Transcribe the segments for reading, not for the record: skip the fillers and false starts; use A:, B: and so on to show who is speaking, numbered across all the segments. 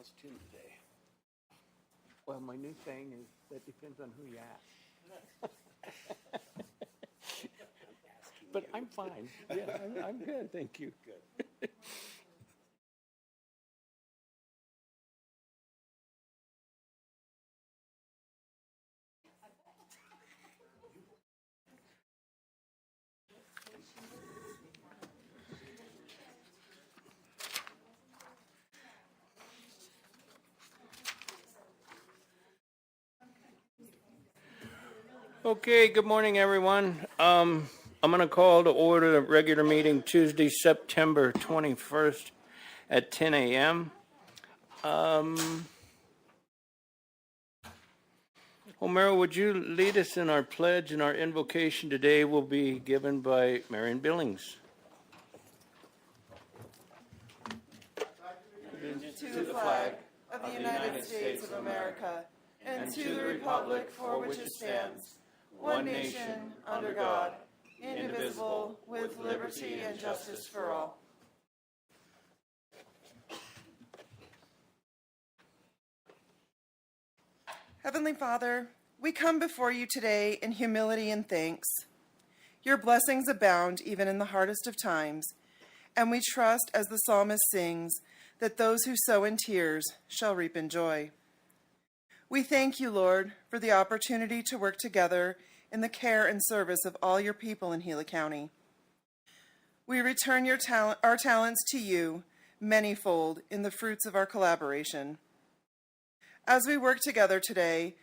A: What's Tuesday?
B: Well, my new saying is that depends on who you ask. But I'm fine. Yeah, I'm good, thank you.
A: Good.
B: Okay, good morning, everyone. I'm going to call to order the regular meeting Tuesday, September 21st at 10 a.m. Homero, would you lead us in our pledge, and our invocation today will be given by Marion Billings.
C: To the flag of the United States of America and to the republic for which it stands, one nation, under God, indivisible, with liberty and justice for all. Heavenly Father, we come before you today in humility and thanks. Your blessings abound even in the hardest of times, and we trust, as the psalmist sings, that those who sow in tears shall reap in joy. We thank you, Lord, for the opportunity to work together in the care and service of all your people in Gila County. We return our talents to you, manyfold, in the fruits of our collaboration. As we work together today,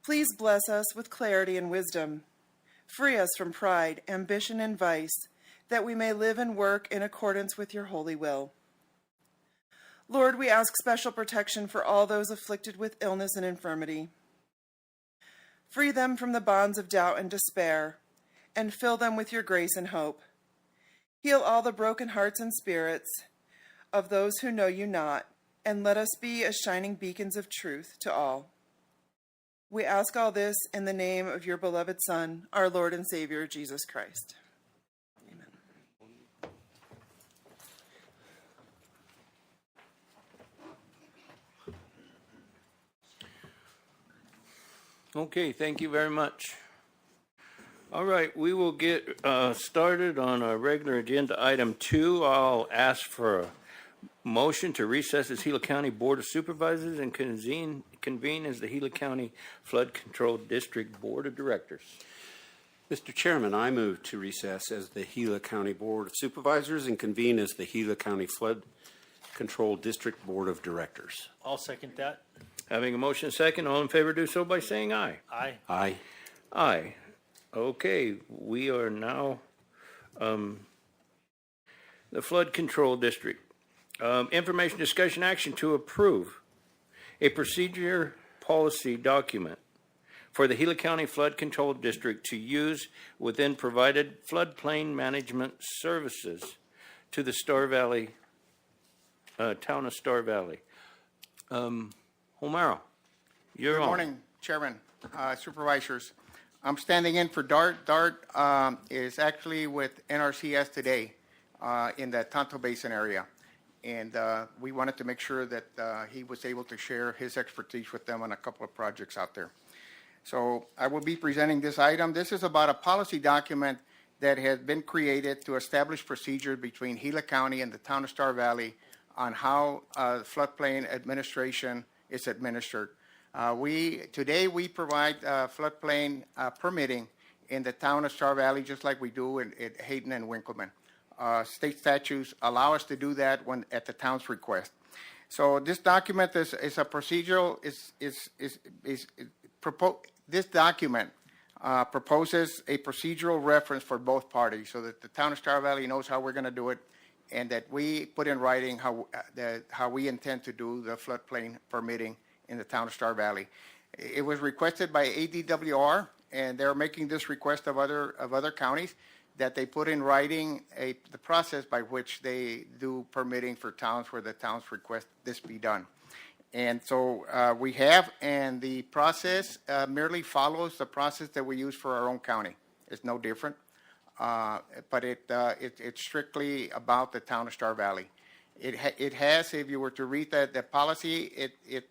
C: please bless us with clarity and wisdom. Free us from pride, ambition, and vice, that we may live and work in accordance with your holy will. Lord, we ask special protection for all those afflicted with illness and infirmity. Free them from the bonds of doubt and despair, and fill them with your grace and hope. Heal all the broken hearts and spirits of those who know you not, and let us be as shining beacons of truth to all. We ask all this in the name of your beloved Son, our Lord and Savior, Jesus Christ. Amen.
B: Okay, thank you very much. All right, we will get started on our regular agenda. Item 2, I'll ask for a motion to recess as Gila County Board of Supervisors and convene as the Gila County Flood Control District Board of Directors.
A: Mr. Chairman, I move to recess as the Gila County Board of Supervisors and convene as the Gila County Flood Control District Board of Directors.
D: I'll second that.
B: Having a motion and second, all in favor do so by saying aye.
D: Aye.
A: Aye.
B: Aye. Okay, we are now the Flood Control District. Information, discussion, action to approve a procedure policy document for the Gila County Flood Control District to use within provided floodplain management services to the Star Valley, town of Star Valley. Homero, you're on.
E: Good morning, Chairman, Supervisors. I'm standing in for Dart. Dart is actually with NRCS today in the Tonto Basin area. And we wanted to make sure that he was able to share his expertise with them on a couple of projects out there. So I will be presenting this item. This is about a policy document that has been created to establish procedures between Gila County and the town of Star Valley on how floodplain administration is administered. Today we provide floodplain permitting in the town of Star Valley, just like we do in Hayden and Winkleman. State statutes allow us to do that when at the town's request. So this document is a procedural this document proposes a procedural reference for both parties so that the town of Star Valley knows how we're going to do it, and that we put in writing how we intend to do the floodplain permitting in the town of Star Valley. It was requested by ADWR, and they're making this request of other counties, that they put in writing the process by which they do permitting for towns where the towns request this be done. And so we have, and the process merely follows the process that we use for our own county. It's no different, but it's strictly about the town of Star Valley. It has, if you were to read the policy, it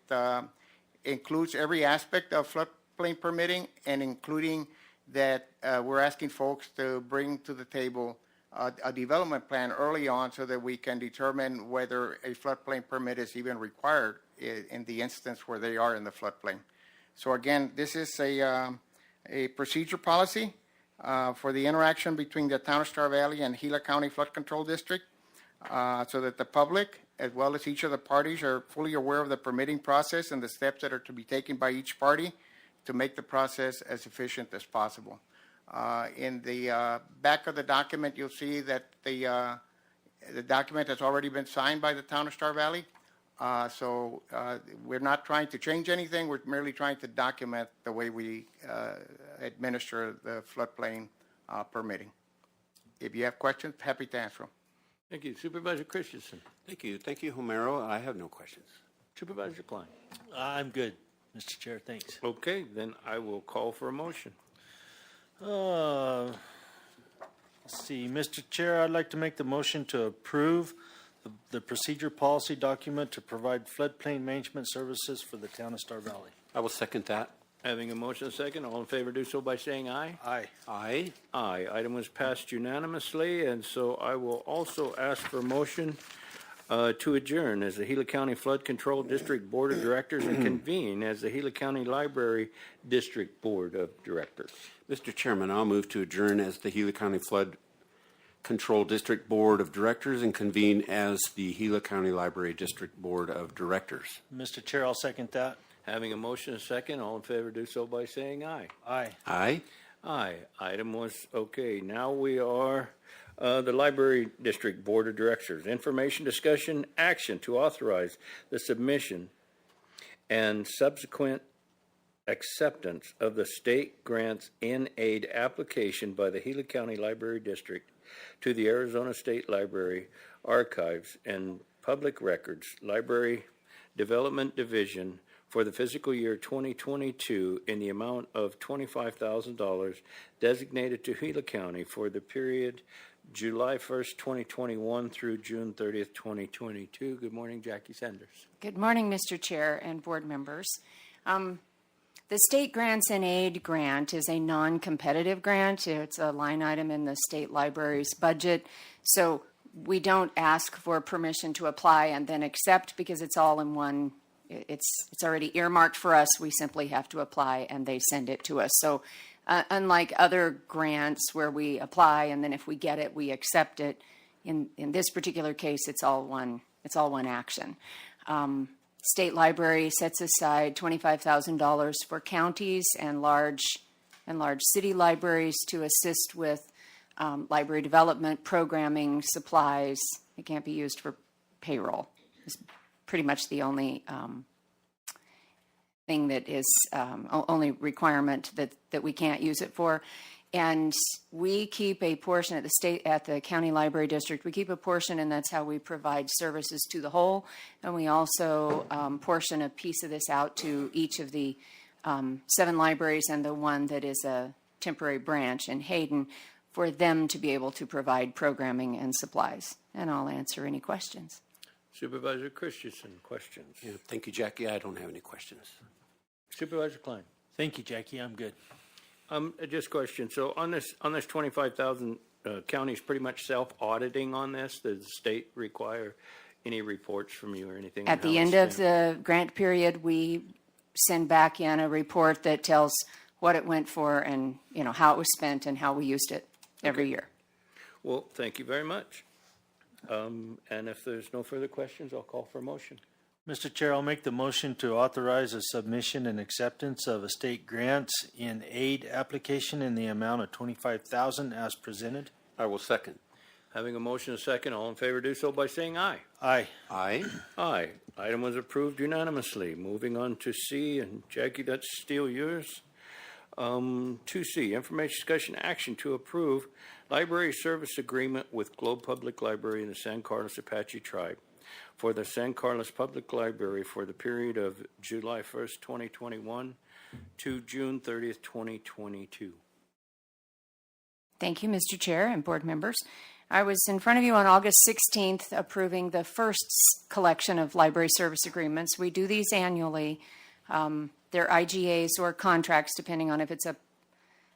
E: includes every aspect of floodplain permitting, and including that we're asking folks to bring to the table a development plan early on so that we can determine whether a floodplain permit is even required in the instance where they are in the floodplain. So again, this is a procedure policy for the interaction between the Town of Star Valley and Gila County Flood Control District, so that the public, as well as each of the parties, are fully aware of the permitting process and the steps that are to be taken by each party to make the process as efficient as possible. In the back of the document, you'll see that the document has already been signed by the Town of Star Valley. So we're not trying to change anything. We're merely trying to document the way we administer the floodplain permitting. If you have questions, happy to answer them.
B: Thank you. Supervisor Christensen.
A: Thank you. Thank you, Homero. I have no questions.
B: Supervisor Klein.
D: I'm good, Mr. Chair, thanks.
B: Okay, then I will call for a motion.
D: Let's see, Mr. Chair, I'd like to make the motion to approve the procedure policy document to provide floodplain management services for the town of Star Valley.
A: I will second that.
B: Having a motion and a second, all in favor do so by saying aye.
D: Aye.
A: Aye.
B: Aye. Item was passed unanimously, and so I will also ask for a motion to adjourn as the Gila County Flood Control District Board of Directors and convene as the Gila County Library District Board of Directors.
A: Mr. Chairman, I'll move to adjourn as the Gila County Flood Control District Board of Directors and convene as the Gila County Library District Board of Directors.
D: Mr. Chair, I'll second that.
B: Having a motion and a second, all in favor do so by saying aye.
D: Aye.
A: Aye.
B: Aye. Item was okay. Now we are the Library District Board of Directors. Information, discussion, action to authorize the submission and subsequent acceptance of the state grants in aid application by the Gila County Library District to the Arizona State Library Archives and Public Records Library Development Division for the fiscal year 2022 in the amount of $25,000 designated to Gila County for the period July 1st, 2021 through June 30th, 2022. Good morning, Jackie Sanders.
F: Good morning, Mr. Chair and board members. The State Grants and Aid grant is a non-competitive grant. It's a line item in the state library's budget. So we don't ask for permission to apply and then accept because it's all in one. It's already earmarked for us. We simply have to apply and they send it to us. So unlike other grants where we apply and then if we get it, we accept it, in this particular case, it's all one action. State Library sets aside $25,000 for counties and large city libraries to assist with library development, programming, supplies. It can't be used for payroll. It's pretty much the only thing that is only requirement that we can't use it for. And we keep a portion at the county library district. We keep a portion, and that's how we provide services to the whole. And we also portion a piece of this out to each of the 7 libraries and the one that is a temporary branch in Hayden for them to be able to provide programming and supplies. And I'll answer any questions.
B: Supervisor Christensen, questions?
A: Yeah, thank you, Jackie. I don't have any questions.
B: Supervisor Klein.
D: Thank you, Jackie, I'm good.
B: Just a question. So on this 25,000, counties pretty much self-auditing on this? Does the state require any reports from you or anything?
F: At the end of the grant period, we send back in a report that tells what it went for and, how it was spent and how we used it every year.
B: Well, thank you very much. And if there's no further questions, I'll call for a motion.
D: Mr. Chair, I'll make the motion to authorize a submission and acceptance of a state grants in aid application in the amount of $25,000 as presented.
A: I will second.
B: Having a motion and a second, all in favor do so by saying aye.
D: Aye.
A: Aye.
B: Aye. Item was approved unanimously. Moving on to C, and Jackie, that's still yours. 2C, information discussion action to approve library service agreement with Globe Public Library in the San Carlos Apache Tribe for the San Carlos Public Library for the period of July 1st, 2021 to June 30th, 2022.
F: Thank you, Mr. Chair and board members. I was in front of you on August 16th approving the first collection of library service agreements. We do these annually. They're IGAs or contracts, depending on if it's a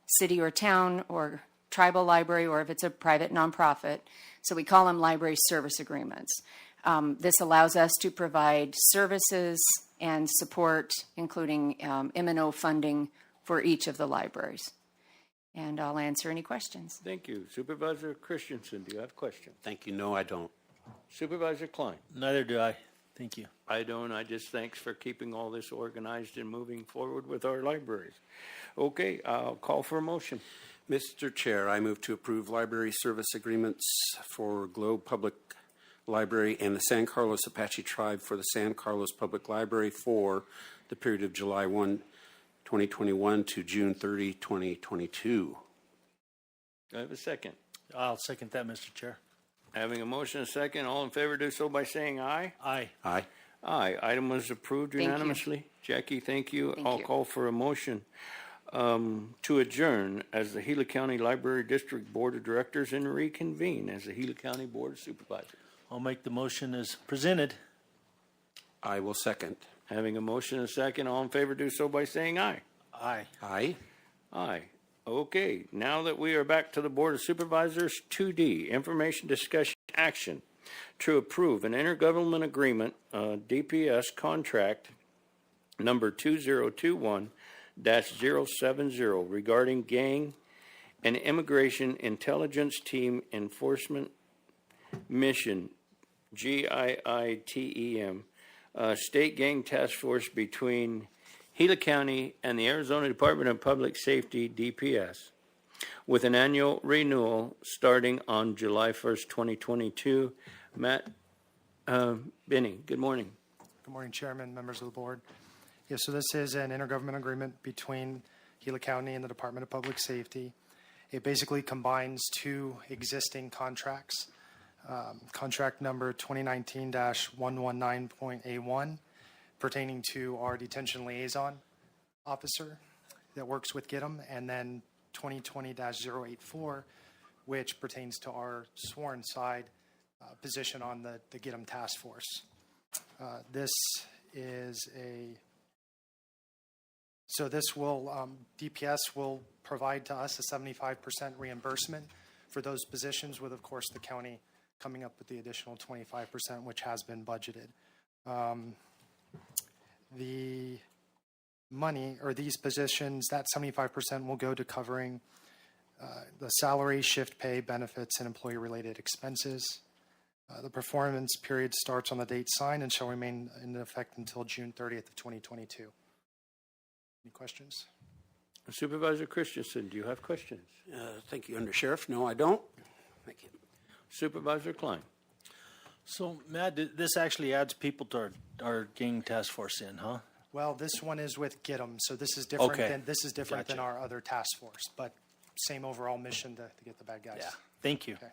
F: city or town or tribal library or if it's a private nonprofit. So we call them library service agreements. This allows us to provide services and support, including M&O funding for each of the libraries. And I'll answer any questions.
B: Thank you. Supervisor Christensen, do you have questions?
A: Thank you. No, I don't.
B: Supervisor Klein?
D: Neither do I. Thank you.
B: I don't. I just thanks for keeping all this organized and moving forward with our libraries. Okay, I'll call for a motion.
A: Mr. Chair, I move to approve library service agreements for Globe Public Library and the San Carlos Apache Tribe for the San Carlos Public Library for the period of July 1, 2021 to June 30, 2022.
B: Do I have a second?
D: I'll second that, Mr. Chair.
B: Having a motion and a second, all in favor do so by saying aye.
D: Aye.
A: Aye.
B: Aye. Item was approved
F: Thank you.
B: unanimously. Jackie, thank you.
F: Thank
B: I'll
F: you.
B: call for a motion to adjourn as the Gila County Library District Board of Directors and reconvene as the Gila County Board of Supervisors.
D: I'll make the motion as presented.
A: I will second.
B: Having a motion and a second, all in favor do so by saying aye.
D: Aye.
A: Aye.
B: Aye. Okay, now that we are back to the Board of Supervisors, 2D, information discussion action to approve an intergovernmental agreement, DPS contract number 2021-070 regarding gang and immigration intelligence team enforcement mission, GIITEM, state gang task force between Gila County and the Arizona Department of Public Safety, DPS, with an annual renewal starting on July 1st, 2022. Matt Benny, good morning.
G: Good morning, Chairman, members of the board. Yeah, so this is an intergovernmental agreement between Gila County and the Department of Public Safety. It basically combines two existing contracts. Contract number 2019-119.A1 pertaining to our detention liaison officer that works with GITM, and then 2020-084, which pertains to our sworn side position on the GITM task force. This will, DPS will provide to us a 75% reimbursement for those positions, with, of course, the county coming up with the additional 25%, which has been budgeted. The money, or these positions, that 75% will go to covering the salary, shift pay, benefits, and employee-related expenses. The performance period starts on the date signed and shall remain in effect until June 30th of 2022. Any questions?
B: Supervisor Christensen, do you have questions?
A: Thank you, Under Sheriff. No, I don't. Thank you.
B: Supervisor Klein.
D: So, Matt, this actually adds people to our gang task force in, huh?
G: Well, this one is with GITM, so this is different
D: Okay.
G: than
D: Gotcha.
G: our other task force, but same overall mission to get the bad guys.
D: Yeah. Thank you.
G: Okay.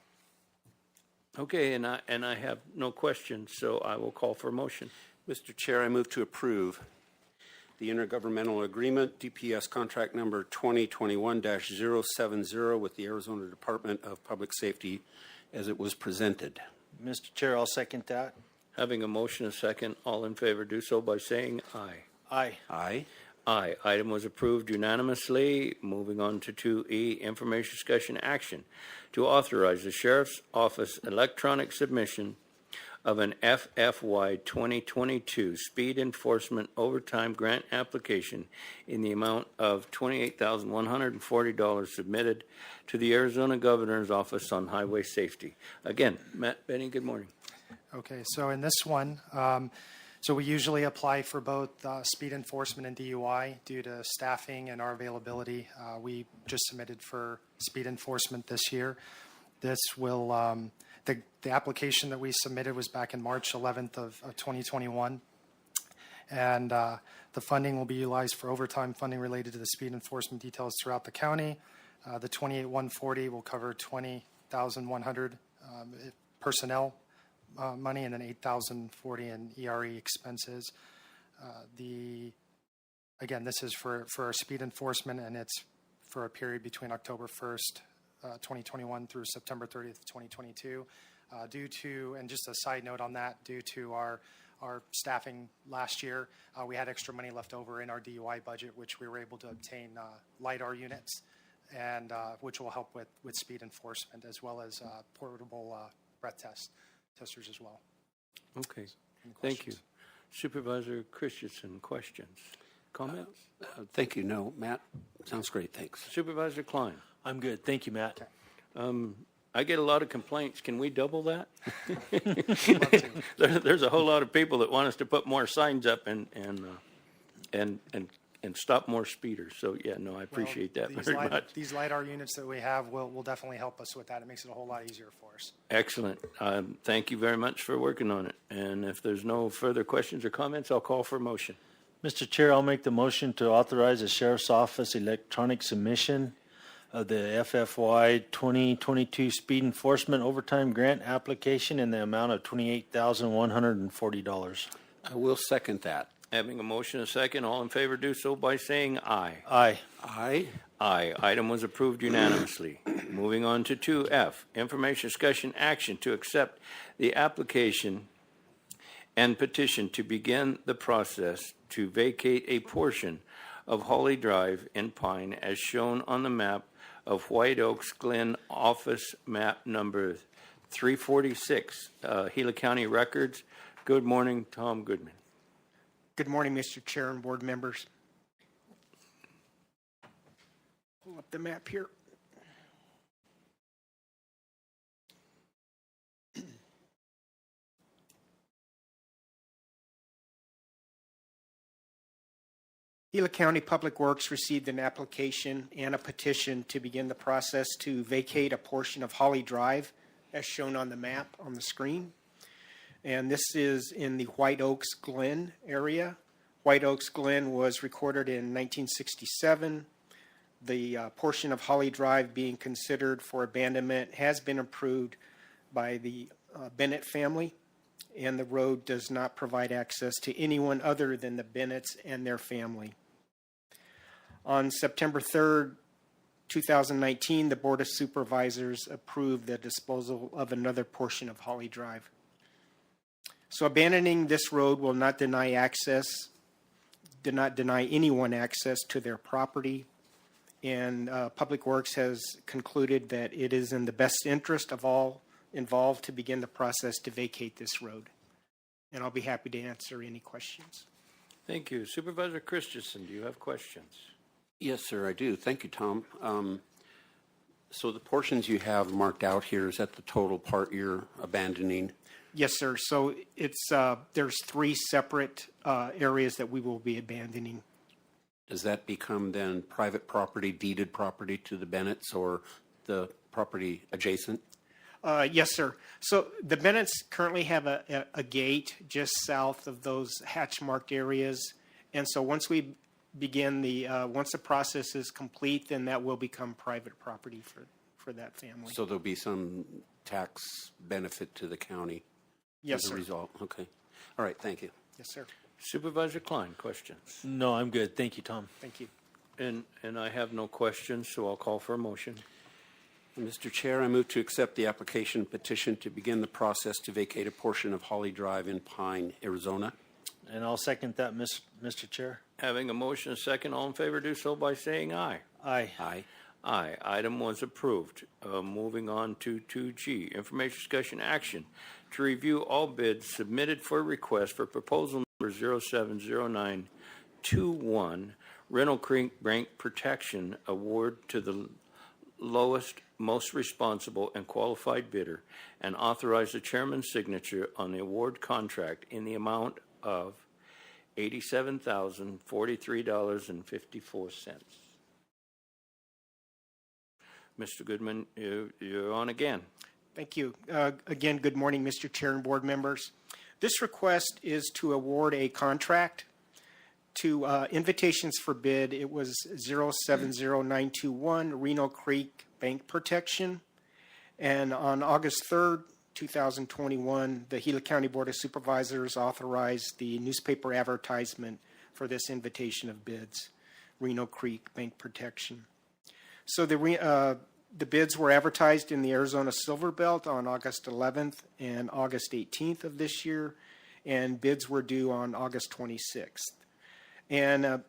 B: Okay, and I have no questions, so I will call for a motion.
A: Mr. Chair, I move to approve the intergovernmental agreement, DPS contract number 2021-070 with the Arizona Department of Public Safety as it was presented.
D: Mr. Chair, I'll second that.
B: Having a motion and a second, all in favor do so by saying aye.
D: Aye.
A: Aye.
B: Aye. Item was approved unanimously. Moving on to 2E, information discussion action to authorize the Sheriff's Office electronic submission of an FFY 2022 speed enforcement overtime grant application in the amount of $28,140 submitted to the Arizona Governor's Office on Highway Safety. Again, Matt Benny, good morning.
G: Okay, so in this one, so we usually apply for both speed enforcement and DUI due to staffing and our availability. We just submitted for speed enforcement this year. This will, the application that we submitted was back in March 11th of 2021. And the funding will be utilized for overtime funding related to the speed enforcement details throughout the county. The 28,140 will cover 20,100 personnel money, and then 8,040 in ERE expenses. Again, this is for our speed enforcement, and it's for a period between October 1st 2021 through September 30th, 2022. Due to, and just a side note on that, due to our staffing last year, we had extra money left over in our DUI budget, which we were able to obtain LiDAR units, and which will help with speed enforcement, as well as portable breath testers as well.
B: Okay,
G: Any
B: thank you.
G: questions?
B: Supervisor Christensen, questions, comments?
A: Thank you. No, Matt, sounds great. Thanks.
B: Supervisor Klein?
D: I'm good. Thank you, Matt.
B: I get a lot of complaints. Can we double that?
G: Love to.
B: There's a whole lot of people that want us to put more signs up and stop more speeders. So yeah, no, I appreciate that
G: These
B: very much.
G: These LiDAR units that we have will definitely help us with that. It makes it a whole lot easier for us.
B: Excellent. Thank you very much for working on it. And if there's no further questions or comments, I'll call for a motion.
D: Mr. Chair, I'll make the motion to authorize the Sheriff's Office electronic submission of the FFY 2022 Speed Enforcement Overtime Grant application in the amount of $28,140.
A: I will second that.
B: Having a motion and a second, all in favor do so by saying aye.
D: Aye.
A: Aye.
B: Aye. Item was approved unanimously. Moving on to 2F, information, discussion, action to accept the application and petition to begin the process to vacate a portion of Holly Drive in Pine as shown on the map of White Oaks Glen Office Map Number 346, Gila County Records. Good morning, Tom Goodman.
H: Good morning, Mr. Chair and board members. Pull up the map here. Gila County Public Works received an application and a petition to begin the process to vacate a portion of Holly Drive, as shown on the map on the screen. And this is in the White Oaks Glen area. White Oaks Glen was recorded in 1967. The portion of Holly Drive being considered for abandonment has been approved by the Bennett family, and the road does not provide access to anyone other than the Bennetts and their family. On September 3rd, 2019, the Board of Supervisors approved the disposal of another portion of Holly Drive. So abandoning this road will not deny anyone access to their property, and Public Works has concluded that it is in the best interest of all involved to begin the process to vacate this road. And I'll be happy to answer any questions.
B: Thank you. Supervisor Christensen, do you have questions?
A: Yes, sir, I do. Thank you, Tom. So the portions you have marked out here, is that the total part you're abandoning?
H: Yes, sir. So it's there's three separate areas that we will be abandoning.
A: Does that become then private property, deeded property to the Bennetts, or the property adjacent?
H: Yes, sir. So the Bennetts currently have a gate just south of those hatch-marked areas. And so once we begin once the process is complete, then that will become private property for that family.
A: So there'll be some tax benefit to the county?
H: Yes,
A: as
H: sir.
A: a result. Okay. All right. Thank you.
H: Yes, sir.
B: Supervisor Klein, questions?
D: No, I'm good. Thank you, Tom.
H: Thank you.
B: And I have no questions, so I'll call for a motion.
A: Mr. Chair, I move to accept the application petition to begin the process to vacate a portion of Holly Drive in Pine, Arizona.
D: And I'll second that, Mr. Chair.
B: Having a motion and a second, all in favor do so by saying aye.
D: Aye.
A: Aye.
B: Aye. Item was approved. Moving on to 2G, information, discussion, action to review all bids submitted for request for proposal number 070921, Rental Creek Bank Protection Award to the lowest, most responsible, and qualified bidder, and authorize the chairman's signature on the award contract in the amount of $87,043.54. Mr. Goodman, you're on again.
H: Thank you. Again, good morning, Mr. Chair and board members. This request is to award a contract to invitations for bid. It was 070921 Reno Creek Bank Protection. And on August 3rd, 2021, the Gila County Board of Supervisors authorized the newspaper advertisement for this invitation of bids, Reno Creek Bank Protection. So the The bids were advertised in the Arizona Silver Belt on August 11th and August 18th of this year, and bids were due on August 26th. And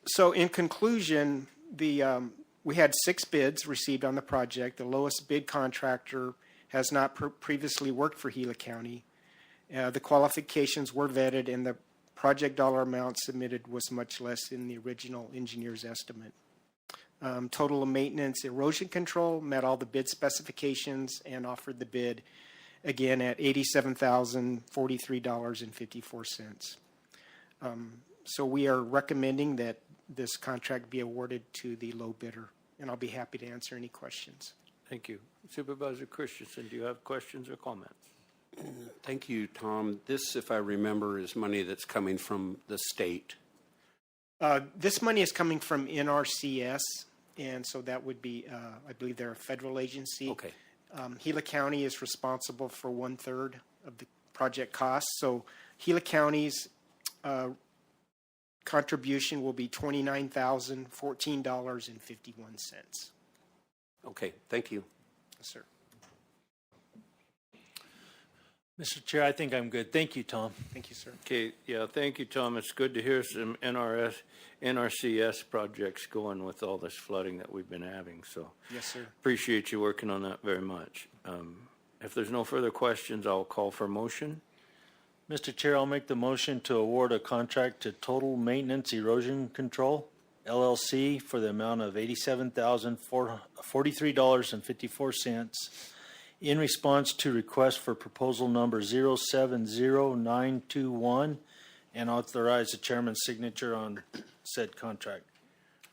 H: so in conclusion, we had 6 bids received on the project. The lowest bid contractor has not previously worked for Gila County. The qualifications were vetted, and the project dollar amount submitted was much less than the original engineer's estimate. Total maintenance erosion control met all the bid specifications and offered the bid again at $87,043.54. So we are recommending that this contract be awarded to the low bidder, and I'll be happy to answer any questions.
B: Thank you. Supervisor Christensen, do you have questions or comments?
A: Thank you, Tom. This, if I remember, is money that's coming from the state.
H: This money is coming from NRCS, and so that would be, I believe they're a federal agency.
A: Okay.
H: Gila County is responsible for 1/3 of the project costs. So Gila County's contribution will be $29,014.51.
A: Okay, thank you.
H: Yes, sir.
D: Mr. Chair, I think I'm good. Thank you, Tom.
H: Thank you, sir.
B: Okay, yeah, thank you, Tom. It's good to hear some NRCS projects going with all this flooding that we've been having. So
H: Yes, sir.
B: appreciate you working on that very much. If there's no further questions, I'll call for motion.
D: Mr. Chair, I'll make the motion to award a contract to Total Maintenance Erosion Control, LLC, for the amount of $87,043.54 in response to request for proposal number 070921, and authorize the chairman's signature on said contract.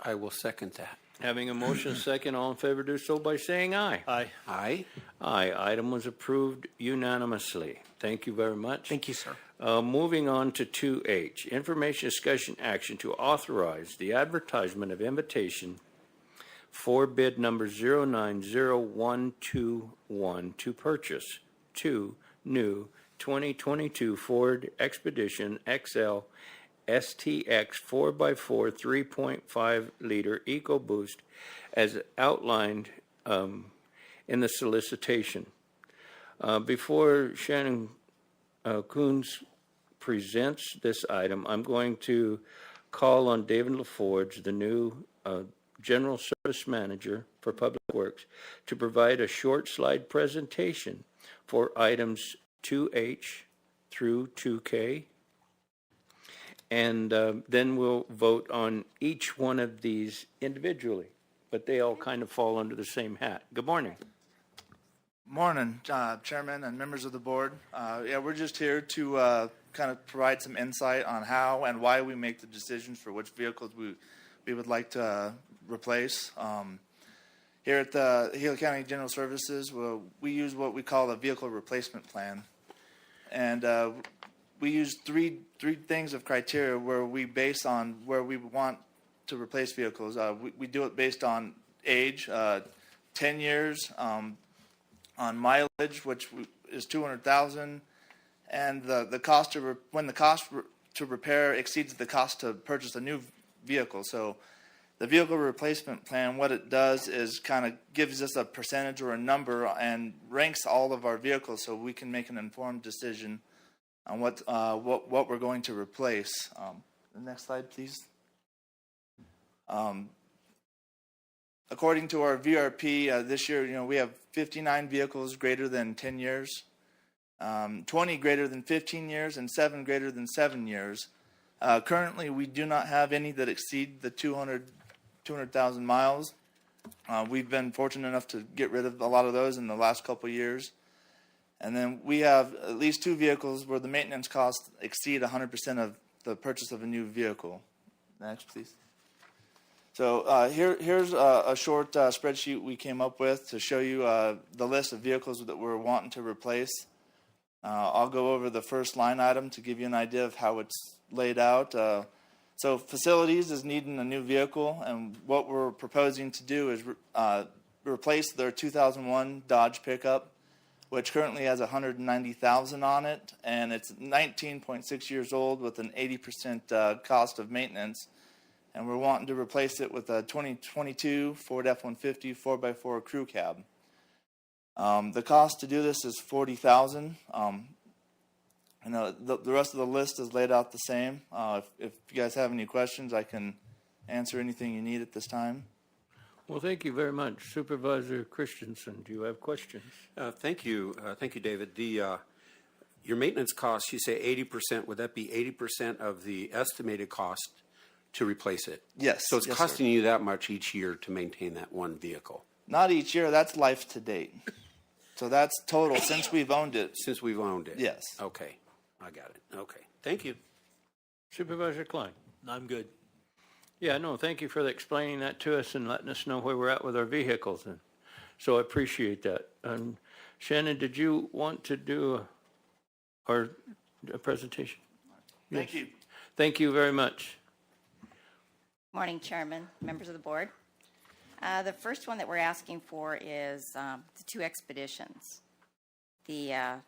A: I will second that.
B: Having a motion second, all in favor do so by saying aye.
D: Aye.
A: Aye.
B: Aye. Item was approved unanimously. Thank you very much.
H: Thank you, sir.
B: Moving on to 2H, information, discussion, action to authorize the advertisement of invitation for bid number 090121 to purchase 2 new 2022 Ford Expedition XL STX 4x4 3.5 liter EcoBoost as outlined in the solicitation. Before Shannon Coons presents this item, I'm going to call on David LaForge, the new General Service Manager for Public Works, to provide a short slide presentation for items 2H through 2K. And then we'll vote on each one of these individually, but they all kind of fall under the same hat. Good morning.
I: Morning, Chairman and members of the board. Yeah, we're just here to kind of provide some insight on how and why we make the decisions for which vehicles we would like to replace. Here at the Gila County General Services, we use what we call a vehicle replacement plan, and we use three things of criteria where we base on where we want to replace vehicles. We do it based on age, 10 years, on mileage, which is 200,000, and the cost to when the cost to repair exceeds the cost to purchase a new vehicle. So the vehicle replacement plan, what it does is kind of gives us a percentage or a number and ranks all of our vehicles so we can make an informed decision on what we're going to replace. The next slide, please. According to our VRP, this year, we have 59 vehicles greater than 10 years, 20 greater than 15 years, and 7 greater than 7 years. Currently, we do not have any that exceed the 200,000 miles. We've been fortunate enough to get rid of a lot of those in the last couple of years. And then we have at least 2 vehicles where the maintenance costs exceed 100% of the purchase of a new vehicle. Next, please. So here's a short spreadsheet we came up with to show you the list of vehicles that we're wanting to replace. I'll go over the first line item to give you an idea of how it's laid out. So facilities is needing a new vehicle, and what we're proposing to do is replace their 2001 Dodge pickup, which currently has 190,000 on it, and it's 19.6 years old with an 80% cost of maintenance. and we're wanting to replace it with a 2022 Ford F-150 4x4 crew cab. The cost to do this is $40,000. And the rest of the list is laid out the same. If you guys have any questions, I can answer anything you need at this time.
B: Well, thank you very much. Supervisor Christensen, do you have questions?
A: Thank you, David. Your maintenance costs, you say 80%. Would that be 80% of the estimated cost to replace it?
I: Yes.
A: So it's
I: yes,
A: costing
I: sir.
A: you that much each year to maintain that one vehicle?
I: Not each year. That's life to date. So that's total since we've owned it.
A: Since we've owned it?
I: Yes.
A: Okay, I got it. Okay, thank you.
B: Supervisor Klein?
D: I'm good.
B: Yeah, no, thank you for explaining that to us and letting us know where we're at with our vehicles. And so I appreciate that. And Shannon, did you want to do a presentation?
I: Thank you.
B: Thank you very much.
J: Morning, Chairman, members of the board. The first one that we're asking for is the two expeditions. The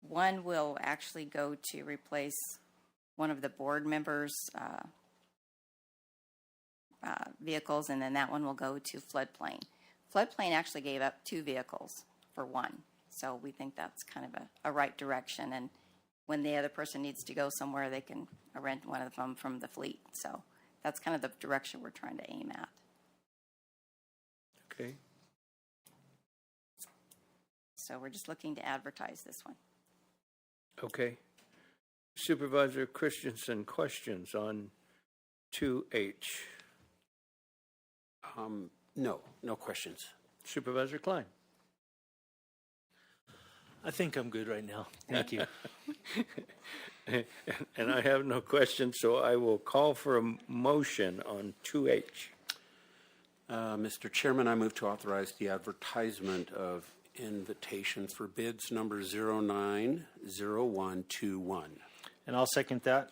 J: one will actually go to replace one of the board members' vehicles, and then that one will go to floodplain. Floodplain actually gave up 2 vehicles for one, so we think that's kind of a right direction. And when the other person needs to go somewhere, they can rent one of them from the fleet. So that's kind of the direction we're trying to aim at.
B: Okay.
J: So we're just looking to advertise this one.
B: Okay. Supervisor Christensen, questions on 2H?
A: No questions.
B: Supervisor Klein?
D: I think I'm good right now. Thank you.
B: And I have no questions, so I will call for a motion on 2H.
A: Mr. Chairman, I move to authorize the advertisement of invitation for bids number 090121.
D: And I'll second that.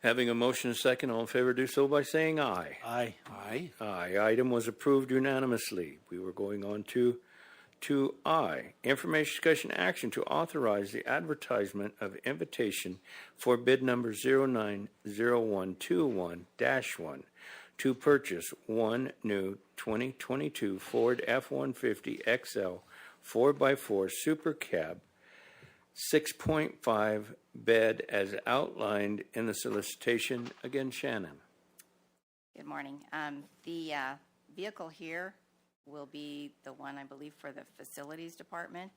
B: Having a motion and a second, all in favor do so by saying aye.
D: Aye.
A: Aye.
B: Aye. Item was approved unanimously. We were going on to 2I. Information, discussion, action to authorize the advertisement of invitation for bid number 090121-1 to purchase one new 2022 Ford F-150 XL 4x4 Super Cab 6.5 bed as outlined in the solicitation. Again, Shannon.
J: Good morning. The vehicle here will be the one, I believe, for the facilities department.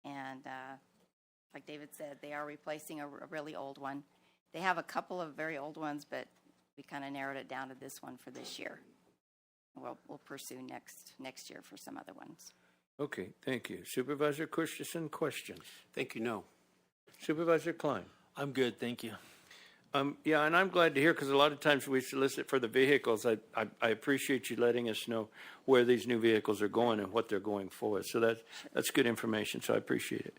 J: And like David said, they are replacing a really old one. They have a couple of very old ones, but we kind of narrowed it down to this one for this year. We'll pursue next year for some other ones.
B: Okay, thank you. Supervisor Christensen, questions?
A: Thank you, no.
B: Supervisor Klein?
D: I'm good. Thank you.
B: Yeah, and I'm glad to hear, because a lot of times we solicit for the vehicles. I appreciate you letting us know where these new vehicles are going and what they're going for. So that's good information, so I appreciate it.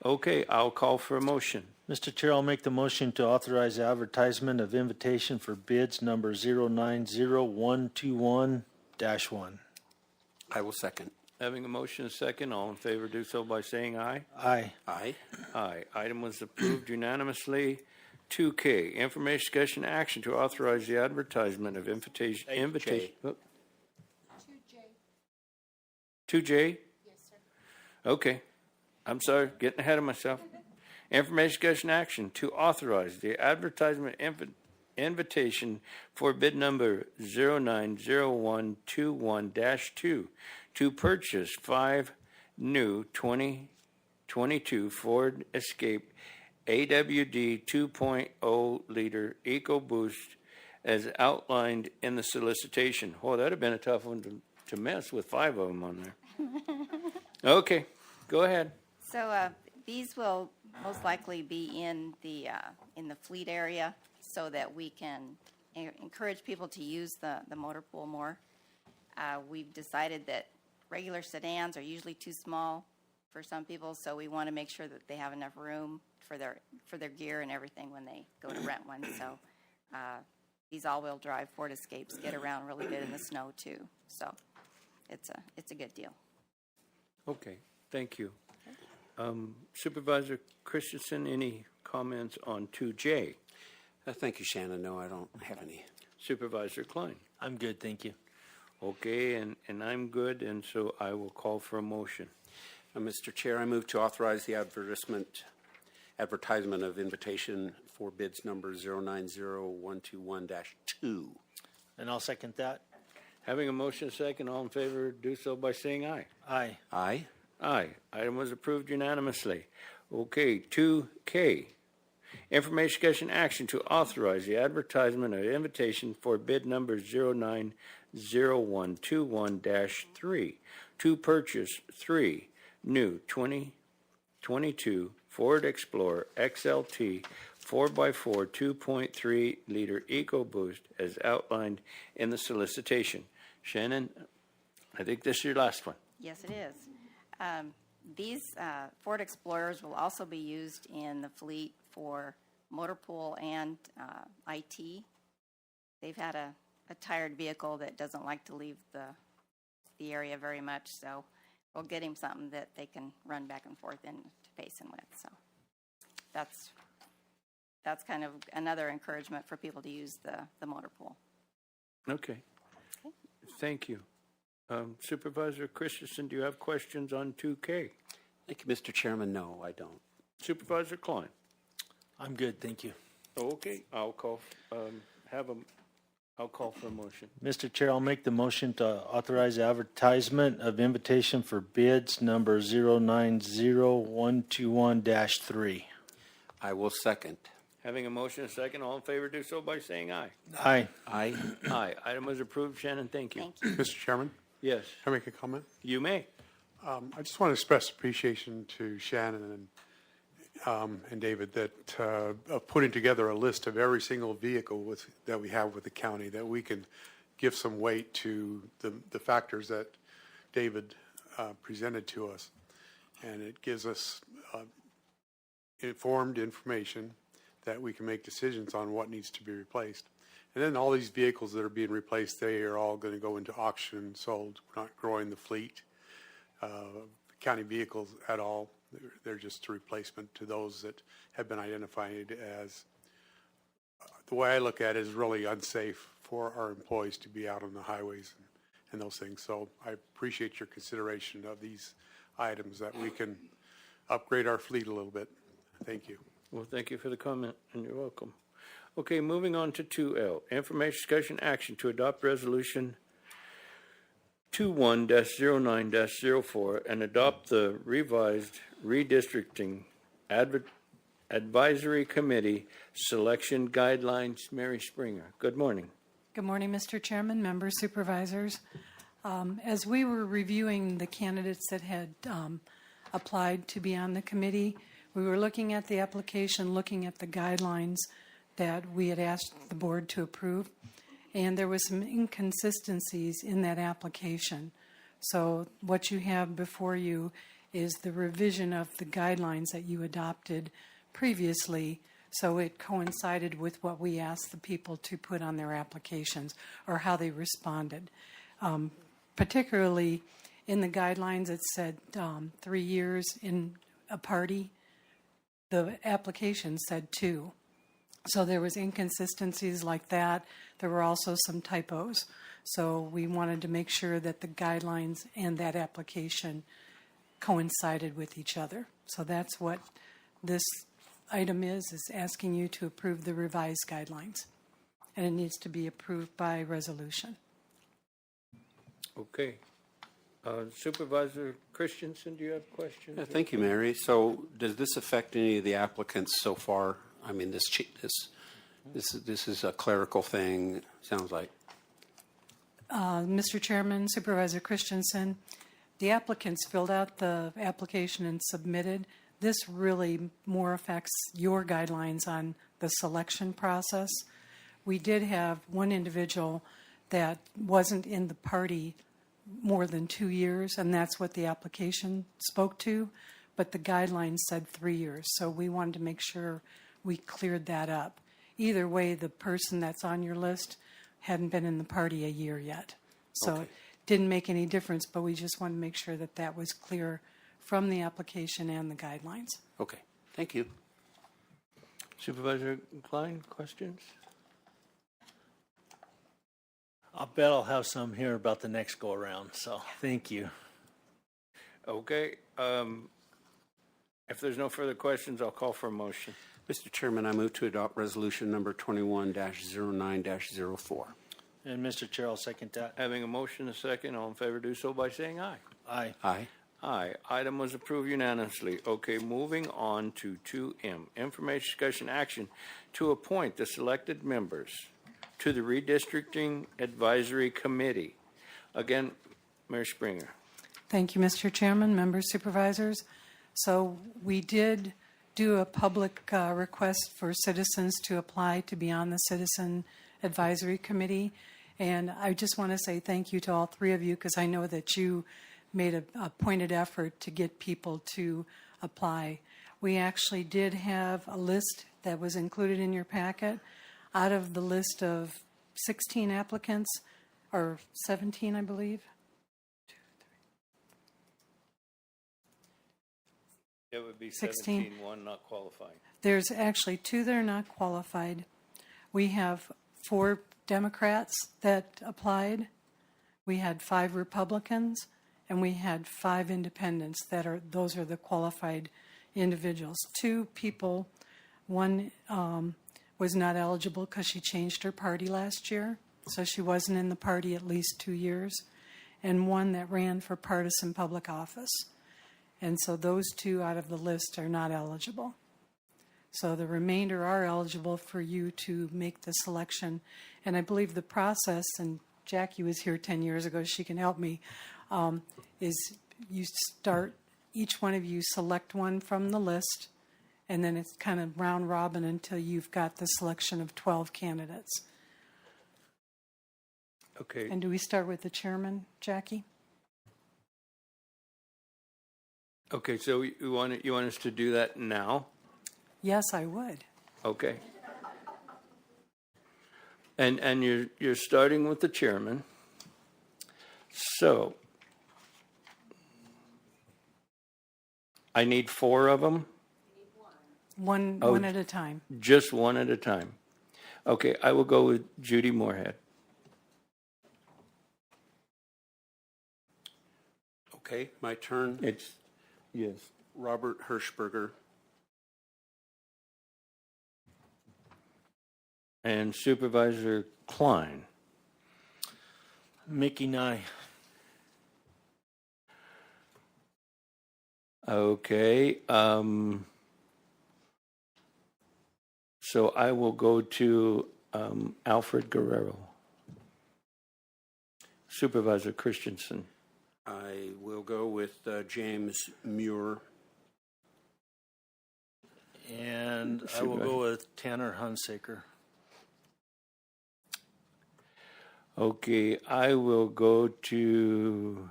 B: Okay, I'll call for a motion.
D: Mr. Chair, I'll make the motion to authorize the advertisement of invitation for bids number 090121-1.
A: I will second.
B: Having a motion and a second, all in favor do so by saying aye.
D: Aye.
A: Aye.
B: Aye. Item was approved unanimously. 2K, information, discussion, action to authorize the advertisement of invitation. 2J? Yes, sir. Okay. I'm sorry, getting ahead of myself. Information, discussion, action to authorize the advertisement invitation for bid number 090121-2 to purchase 5 new 2022 Ford Escape AWD 2.0 liter EcoBoost as outlined in the solicitation. Oh, that'd have been a tough one to mess with 5 of them on there. Okay, go ahead.
J: So these will most likely be in the fleet area so that we can encourage people to use the motor pool more. We've decided that regular sedans are usually too small for some people, so we want to make sure that they have enough room for their gear and everything when they go to rent one. So these all-wheel drive Ford Escapes get around really good in the snow too. So it's a good deal.
B: Okay, thank you. Supervisor Christensen, any comments on 2J?
A: Thank you, Shannon. No, I don't have any.
B: Supervisor Klein.
D: I'm good, thank you.
B: Okay, and I'm good, and so I will call for a motion.
A: Mr. Chair, I move to authorize the advertisement of invitation for bids number 090121-2.
D: And I'll second that.
B: Having a motion second, all in favor, do so by saying aye.
D: Aye.
A: Aye.
B: Aye. Item was approved unanimously. Okay, 2K. Information, discussion, action to authorize the advertisement of invitation for bid number 090121-3 to purchase 3 new 2022 Ford Explorer XLT 4x4 2.3 liter EcoBoost as outlined in the solicitation. Shannon, I think this is your last one.
J: Yes, it is. These Ford Explorers will also be used in the fleet for motor pool and IT. They've had a tired vehicle that doesn't like to leave the area very much, so we'll get him something that they can run back and forth in to Payson with. So that's kind of another encouragement for people to use the motor pool.
B: Okay. Thank you. Supervisor Christensen, do you have questions on 2K?
A: Thank you, Mr. Chairman. No, I don't.
B: Supervisor Klein.
D: I'm good, thank you.
B: Okay, I'll call for a motion.
D: Mr. Chair, I'll make the motion to authorize advertisement of invitation for bids number 090121-3.
A: I will second.
B: Having a motion and a second, all in favor do so by saying aye.
D: Aye.
A: Aye.
B: Aye. Item was approved. Shannon, thank you.
J: Thank you.
K: Mr. Chairman,
B: Yes,
K: can I make a comment?
B: you may.
K: I just want to express appreciation to Shannon and David that of putting together a list of every single vehicle that we have with the county, that we can give some weight to the factors that David presented to us. And it gives us informed information that we can make decisions on what needs to be replaced. And then all these vehicles that are being replaced, they are all going to go into auction and sold. We're not growing the fleet, county vehicles at all. They're just a replacement to those that have been identified as, the way I look at it, is really unsafe for our employees to be out on the highways and those things. So I appreciate your consideration of these items, that we can upgrade our fleet a little bit. Thank you.
B: Well, thank you for the comment, and you're welcome. Okay, moving on to 2L. Information, discussion, action to adopt resolution 21-09-04 and adopt the revised redistricting advisory committee selection guidelines. Mary Springer, good morning.
L: Good morning, Mr. Chairman, members, supervisors. As we were reviewing the candidates that had applied to be on the committee, we were looking at the application, looking at the guidelines that we had asked the board to approve, and there was some inconsistencies in that application. So what you have before you is the revision of the guidelines that you adopted previously, so it coincided with what we asked the people to put on their applications or how they responded. Particularly in the guidelines, it said 3 years in a party. The application said 2. So there was inconsistencies like that. There were also some typos. So we wanted to make sure that the guidelines and that application coincided with each other. So that's what this item is asking you to approve the revised guidelines. And it needs to be approved by resolution.
B: Okay. Supervisor Christensen, do you have questions?
A: Yeah, thank you, Mary. So does this affect any of the applicants so far? I mean, this is a clerical thing, sounds like.
L: Mr. Chairman, Supervisor Christensen, the applicants filled out the application and submitted. This really more affects your guidelines on the selection process. We did have one individual that wasn't in the party more than 2 years, and that's what the application spoke to, but the guidelines said 3 years. So we wanted to make sure we cleared that up. Either way, the person that's on your list hadn't been in the party a year yet. So it didn't make any difference, but we just wanted to make sure that that was clear from the application and the guidelines.
A: Okay, thank you.
B: Supervisor Klein, questions?
D: I'll bet I'll have some here about the next go around, so thank you.
B: Okay, if there's no further questions, I'll call for a motion.
A: Mr. Chairman, I move to adopt resolution number 21-09-04.
D: And Mr. Chair, I'll second that.
B: Having a motion, a second, all in favor do so by saying aye.
D: Aye.
A: Aye.
B: Aye. Item was approved unanimously. Okay, moving on to 2M, information, discussion, action to appoint the selected members to the Redistricting Advisory Committee. Again, Mayor Springer.
L: Thank you, Mr. Chairman, members, supervisors. So we did do a public request for citizens to apply to be on the Citizen Advisory Committee. And I just want to say thank you to all three of you, because I know that you made a pointed effort to get people to apply. We actually did have a list that was included in your packet. Out of the list of 16 applicants, or 17, I believe.
B: It would be
L: 16.
B: 17, one not qualifying.
L: There's actually 2 that are not qualified. We have 4 Democrats that applied. We had 5 Republicans, and we had 5 independents those are the qualified individuals. 2 people, one was not eligible because she changed her party last year, so she wasn't in the party at least 2 years, and one that ran for partisan public office. And so those 2 out of the list are not eligible. So the remainder are eligible for you to make the selection. And I believe the process, and Jackie was here 10 years ago, she can help me, is you start, each one of you select one from the list, and then it's kind of round robin until you've got the selection of 12 candidates.
B: Okay.
L: And do we start with the chairman, Jackie?
B: Okay, so you want us to do that now?
L: Yes, I would.
B: Okay. And you're starting with the chairman. So I need 4 of them.
L: One at a time.
B: Just one at a time. Okay, I will go with Judy Moorhead.
A: Okay, my turn.
B: Yes.
A: Robert Hirschberger.
B: And Supervisor Klein.
D: Mickey Nye.
B: Okay. So I will go to Alfred Guerrero. Supervisor Christensen.
A: I will go with James Muir.
D: And I will go with Tanner Hunsaker.
B: Okay, I will go to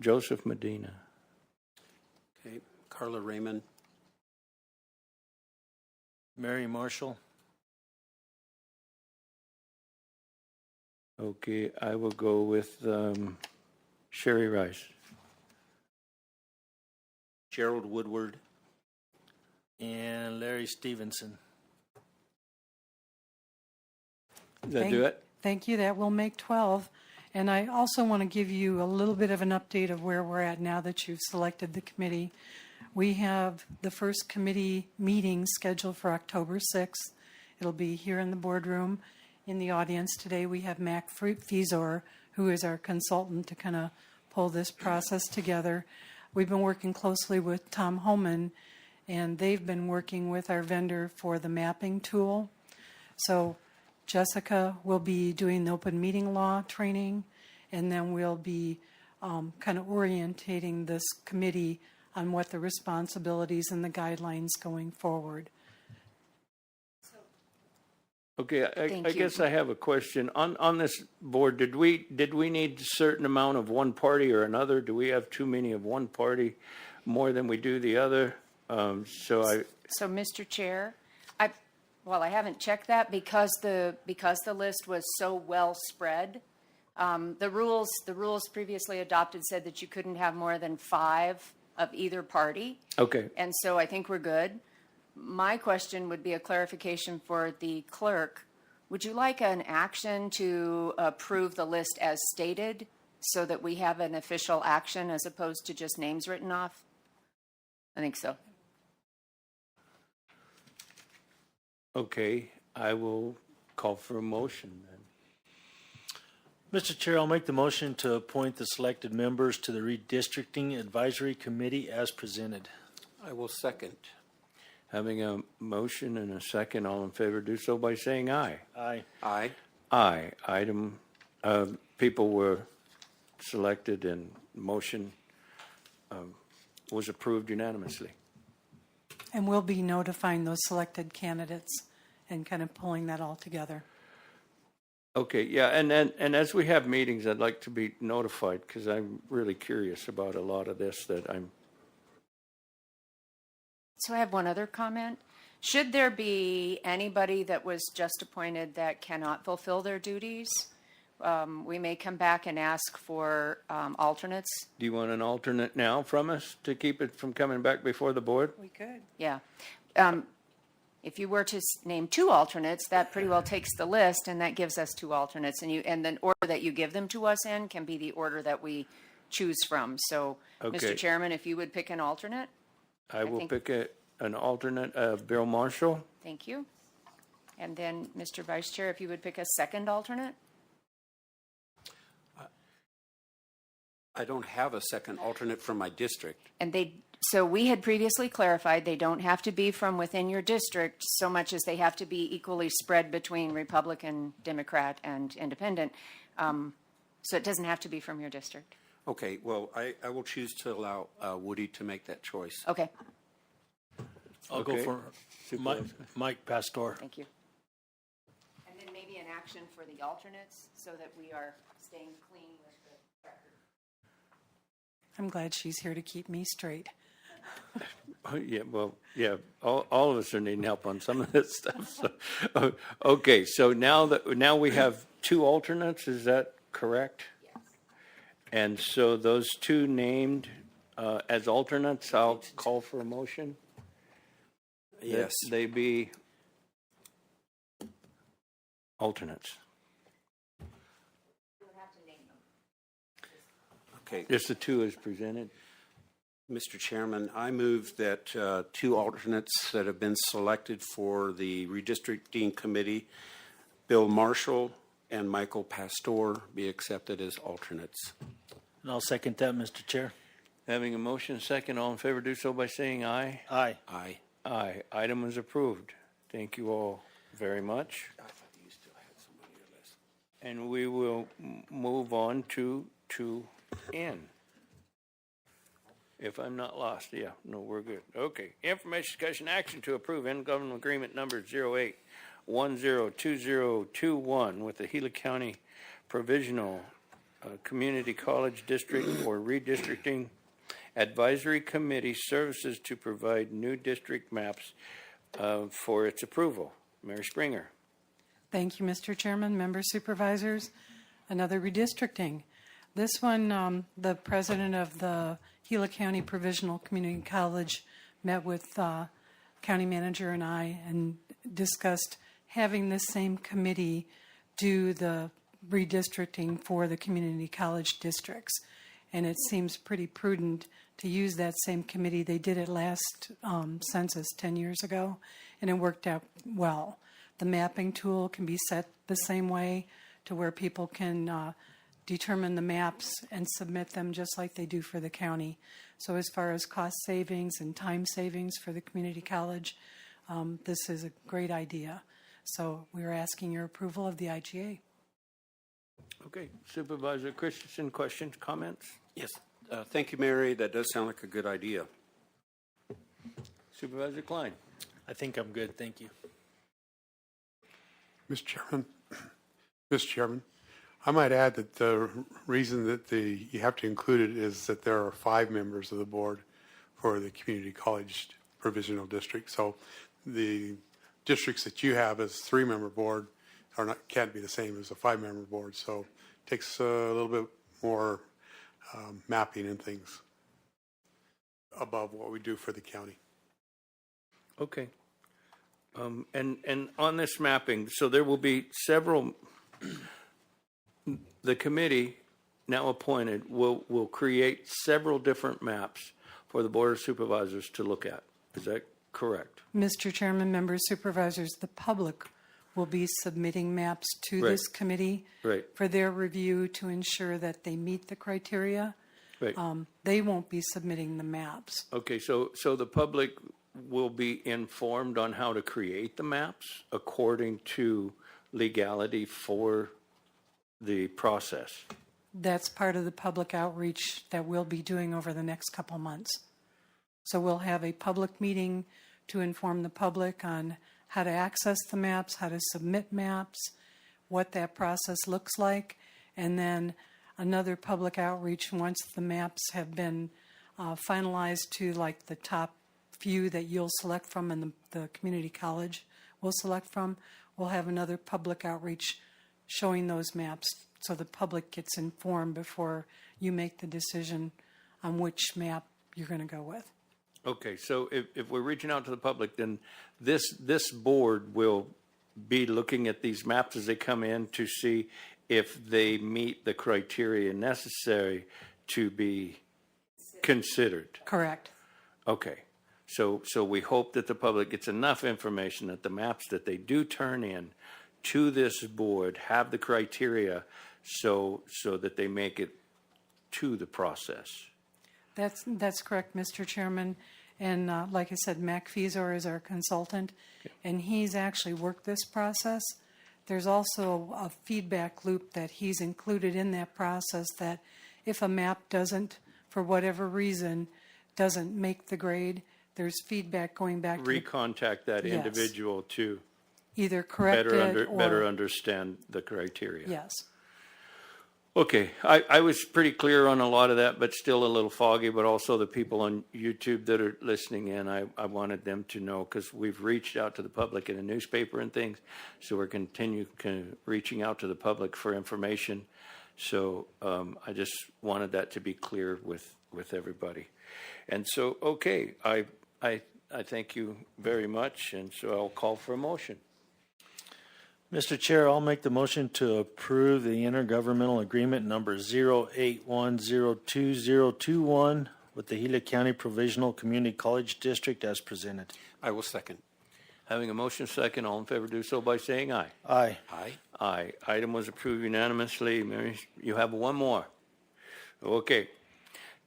B: Joseph Medina.
A: Okay, Carla Raymond.
D: Mary Marshall.
B: Okay, I will go with Sherry Rice.
A: Gerald Woodward.
D: And Larry Stevenson.
B: Does that do it?
L: Thank you. That will make 12. And I also want to give you a little bit of an update of where we're at now that you've selected the committee. We have the first committee meeting scheduled for October 6th. It'll be here in the boardroom. In the audience today, we have Mac Fizor, who is our consultant to kind of pull this process together. We've been working closely with Tom Holman, and they've been working with our vendor for the mapping tool. So Jessica will be doing the open meeting law training, and then we'll be kind of orientating this committee on what the responsibilities and the guidelines going forward.
B: Okay, I guess I have a question. On this board, did we need a certain amount of one party or another? Do we have too many of one party more than we do the other?
F: So, Mr. Chair, I haven't checked that because the list was so well spread. The rules previously adopted said that you couldn't have more than 5 of either party.
B: Okay.
F: And so I think we're good. My question would be a clarification for the clerk. Would you like an action to approve the list as stated so that we have an official action as opposed to just names written off? I think so.
B: Okay, I will call for a motion then.
D: Mr. Chair, I'll make the motion to appoint the selected members to the Redistricting Advisory Committee as presented.
A: I will second.
B: Having a motion and a second, all in favor do so by saying aye.
D: Aye.
A: Aye.
B: Aye. People were selected and motion was approved unanimously.
L: And we'll be notifying those selected candidates and kind of pulling that all together.
B: Okay, yeah, and as we have meetings, I'd like to be notified because I'm really curious about a lot of this that I'm.
F: So I have one other comment. Should there be anybody that was just appointed that cannot fulfill their duties, we may come back and ask for alternates.
B: Do you want an alternate now from us to keep it from coming back before the board?
L: We could.
F: Yeah. If you were to name 2 alternates, that pretty well takes the list, and that gives us 2 alternates. And the order that you give them to us in can be the order that we choose from. So,
B: Okay.
F: Mr. Chairman, if you would pick an alternate.
B: I will
F: think-
B: pick an alternate, Bill Marshall.
F: Thank you. And then, Mr. Vice Chair, if you would pick a second alternate.
A: I don't have a second alternate from my district.
F: And so we had previously clarified they don't have to be from within your district so much as they have to be equally spread between Republican, Democrat, and Independent. So it doesn't have to be from your district.
A: Okay, well, I will choose to allow Woody to make that choice.
F: Okay,
D: I'll go
B: Okay.
D: for Mike Pastor.
F: thank you. And then maybe an action for the alternates so that we are staying clean with the record.
L: I'm glad she's here to keep me straight.
B: Oh, yeah, well, yeah, all of us are needing help on some of this stuff. So, okay, so now we have 2 alternates, is that correct?
F: Yes.
B: And so those 2 named as alternates, I'll call for a motion.
A: Yes.
B: That they be alternates.
F: You would have to name them.
A: Okay,
B: Just the 2 as presented.
A: Mr. Chairman, I move that 2 alternates that have been selected for the redistricting committee, Bill Marshall and Michael Pastor, be accepted as alternates.
D: And I'll second that, Mr. Chair.
B: Having a motion second, all in favor do so by saying aye.
D: Aye.
A: Aye.
B: Aye. Item is approved. Thank you all very much.
A: I thought you still had somebody on your list.
B: And we will move on to 2N. If I'm not lost, yeah, no, we're good. Okay. Information discussion action to approve intergovernmental agreement number 08102021 with the Gila County Provisional Community College District for Redistricting Advisory Committee Services to provide new district maps for its approval. Mary Springer.
L: Thank you, Mr. Chairman, members, supervisors. Another redistricting. This one, the president of the Gila County Provisional Community College met with county manager and I and discussed having this same committee do the redistricting for the community college districts. And it seems pretty prudent to use that same committee. They did it last census 10 years ago, and it worked out well. The mapping tool can be set the same way to where people can determine the maps and submit them just like they do for the county. So as far as cost savings and time savings for the community college, this is a great idea. So we're asking your approval of the IGA.
B: Okay. Supervisor Christensen, questions, comments?
A: Yes. Thank you, Mary. That does sound like a good idea.
B: Supervisor Klein.
D: I think I'm good, thank you.
K: Mr. Chairman, I might add that the reason that you have to include it is that there are 5 members of the board for the community college provisional district. So the districts that you have as 3-member board can't be the same as a 5-member board. So it takes a little bit more mapping and things above what we do for the county.
B: Okay. And on this mapping, so there will be several, the committee now appointed will create several different maps for the Board of Supervisors to look at. Is that correct?
L: Mr. Chairman, members, supervisors, the public will be submitting maps to
B: Right.
L: this committee
B: Right.
L: for their review to ensure that they meet the criteria.
B: Right.
L: They won't be submitting the maps.
B: Okay, so the public will be informed on how to create the maps according to legality for the process.
L: That's part of the public outreach that we'll be doing over the next couple months. So we'll have a public meeting to inform the public on how to access the maps, how to submit maps, what that process looks like, and then another public outreach once the maps have been finalized to like the top few that you'll select from and the community college will select from. We'll have another public outreach showing those maps so the public gets informed before you make the decision on which map you're going to go with.
B: Okay, so if we're reaching out to the public, then this board will be looking at these maps as they come in to see if they meet the criteria necessary to be considered.
L: Correct.
B: Okay, so we hope that the public gets enough information that the maps that they do turn in to this board have the criteria so that they make it to the process.
L: That's correct, Mr. Chairman. And like I said, Mac Fizor is our consultant, and he's actually worked this process. There's also a feedback loop that he's included in that process that if a map doesn't, for whatever reason, doesn't make the grade, there's feedback going back to
B: Recontact that
L: Yes.
B: individual to
L: either correct it or...
B: better understand the criteria.
L: Yes.
B: Okay, I was pretty clear on a lot of that, but still a little foggy, but also the people on YouTube that are listening in, I wanted them to know, because we've reached out to the public in the newspaper and things, so we're reaching out to the public for information. So I just wanted that to be clear with everybody. And so, okay, I thank you very much, and so I'll call for a motion.
D: Mr. Chair, I'll make the motion to approve the intergovernmental agreement number 081022021 with the Gila County Provisional Community College District as presented.
A: I will second.
B: Having a motion second, all in favor do so by saying aye.
D: Aye.
A: Aye.
B: Aye. Item was approved unanimously. Mary, you have one more. Okay.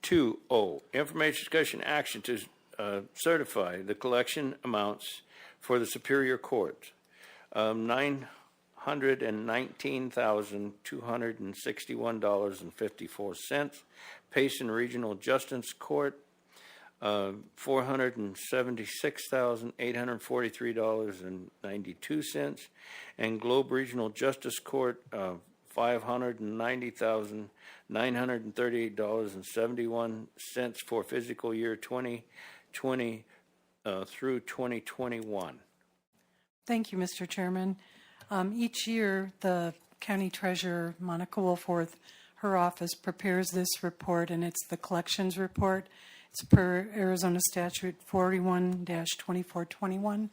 B: 2O, information discussion action to certify the collection amounts for the Superior Court. $919,261.54. Payson Regional Justice Court, $476,843.92. And Globe Regional Justice Court, $590,938.71 for fiscal year 2020 through 2021.
L: Thank you, Mr. Chairman. Each year, the County Treasurer, Monica Wolforth, her office prepares this report, and it's the collections report. It's per Arizona Statute 41-2421.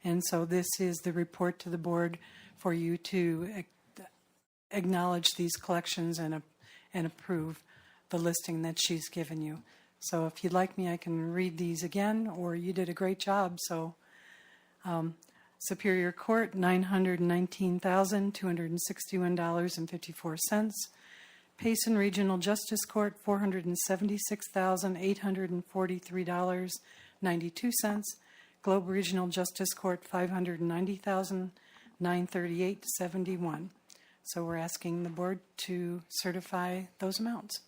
L: And so this is the report to the board for you to acknowledge these collections and approve the listing that she's given you. So if you'd like me, I can read these again, or you did a great job. So Superior Court, $919,261.54. Payson Regional Justice Court, $476,843.92. Globe Regional Justice Court, $590,938.71. So we're asking the board to certify those amounts.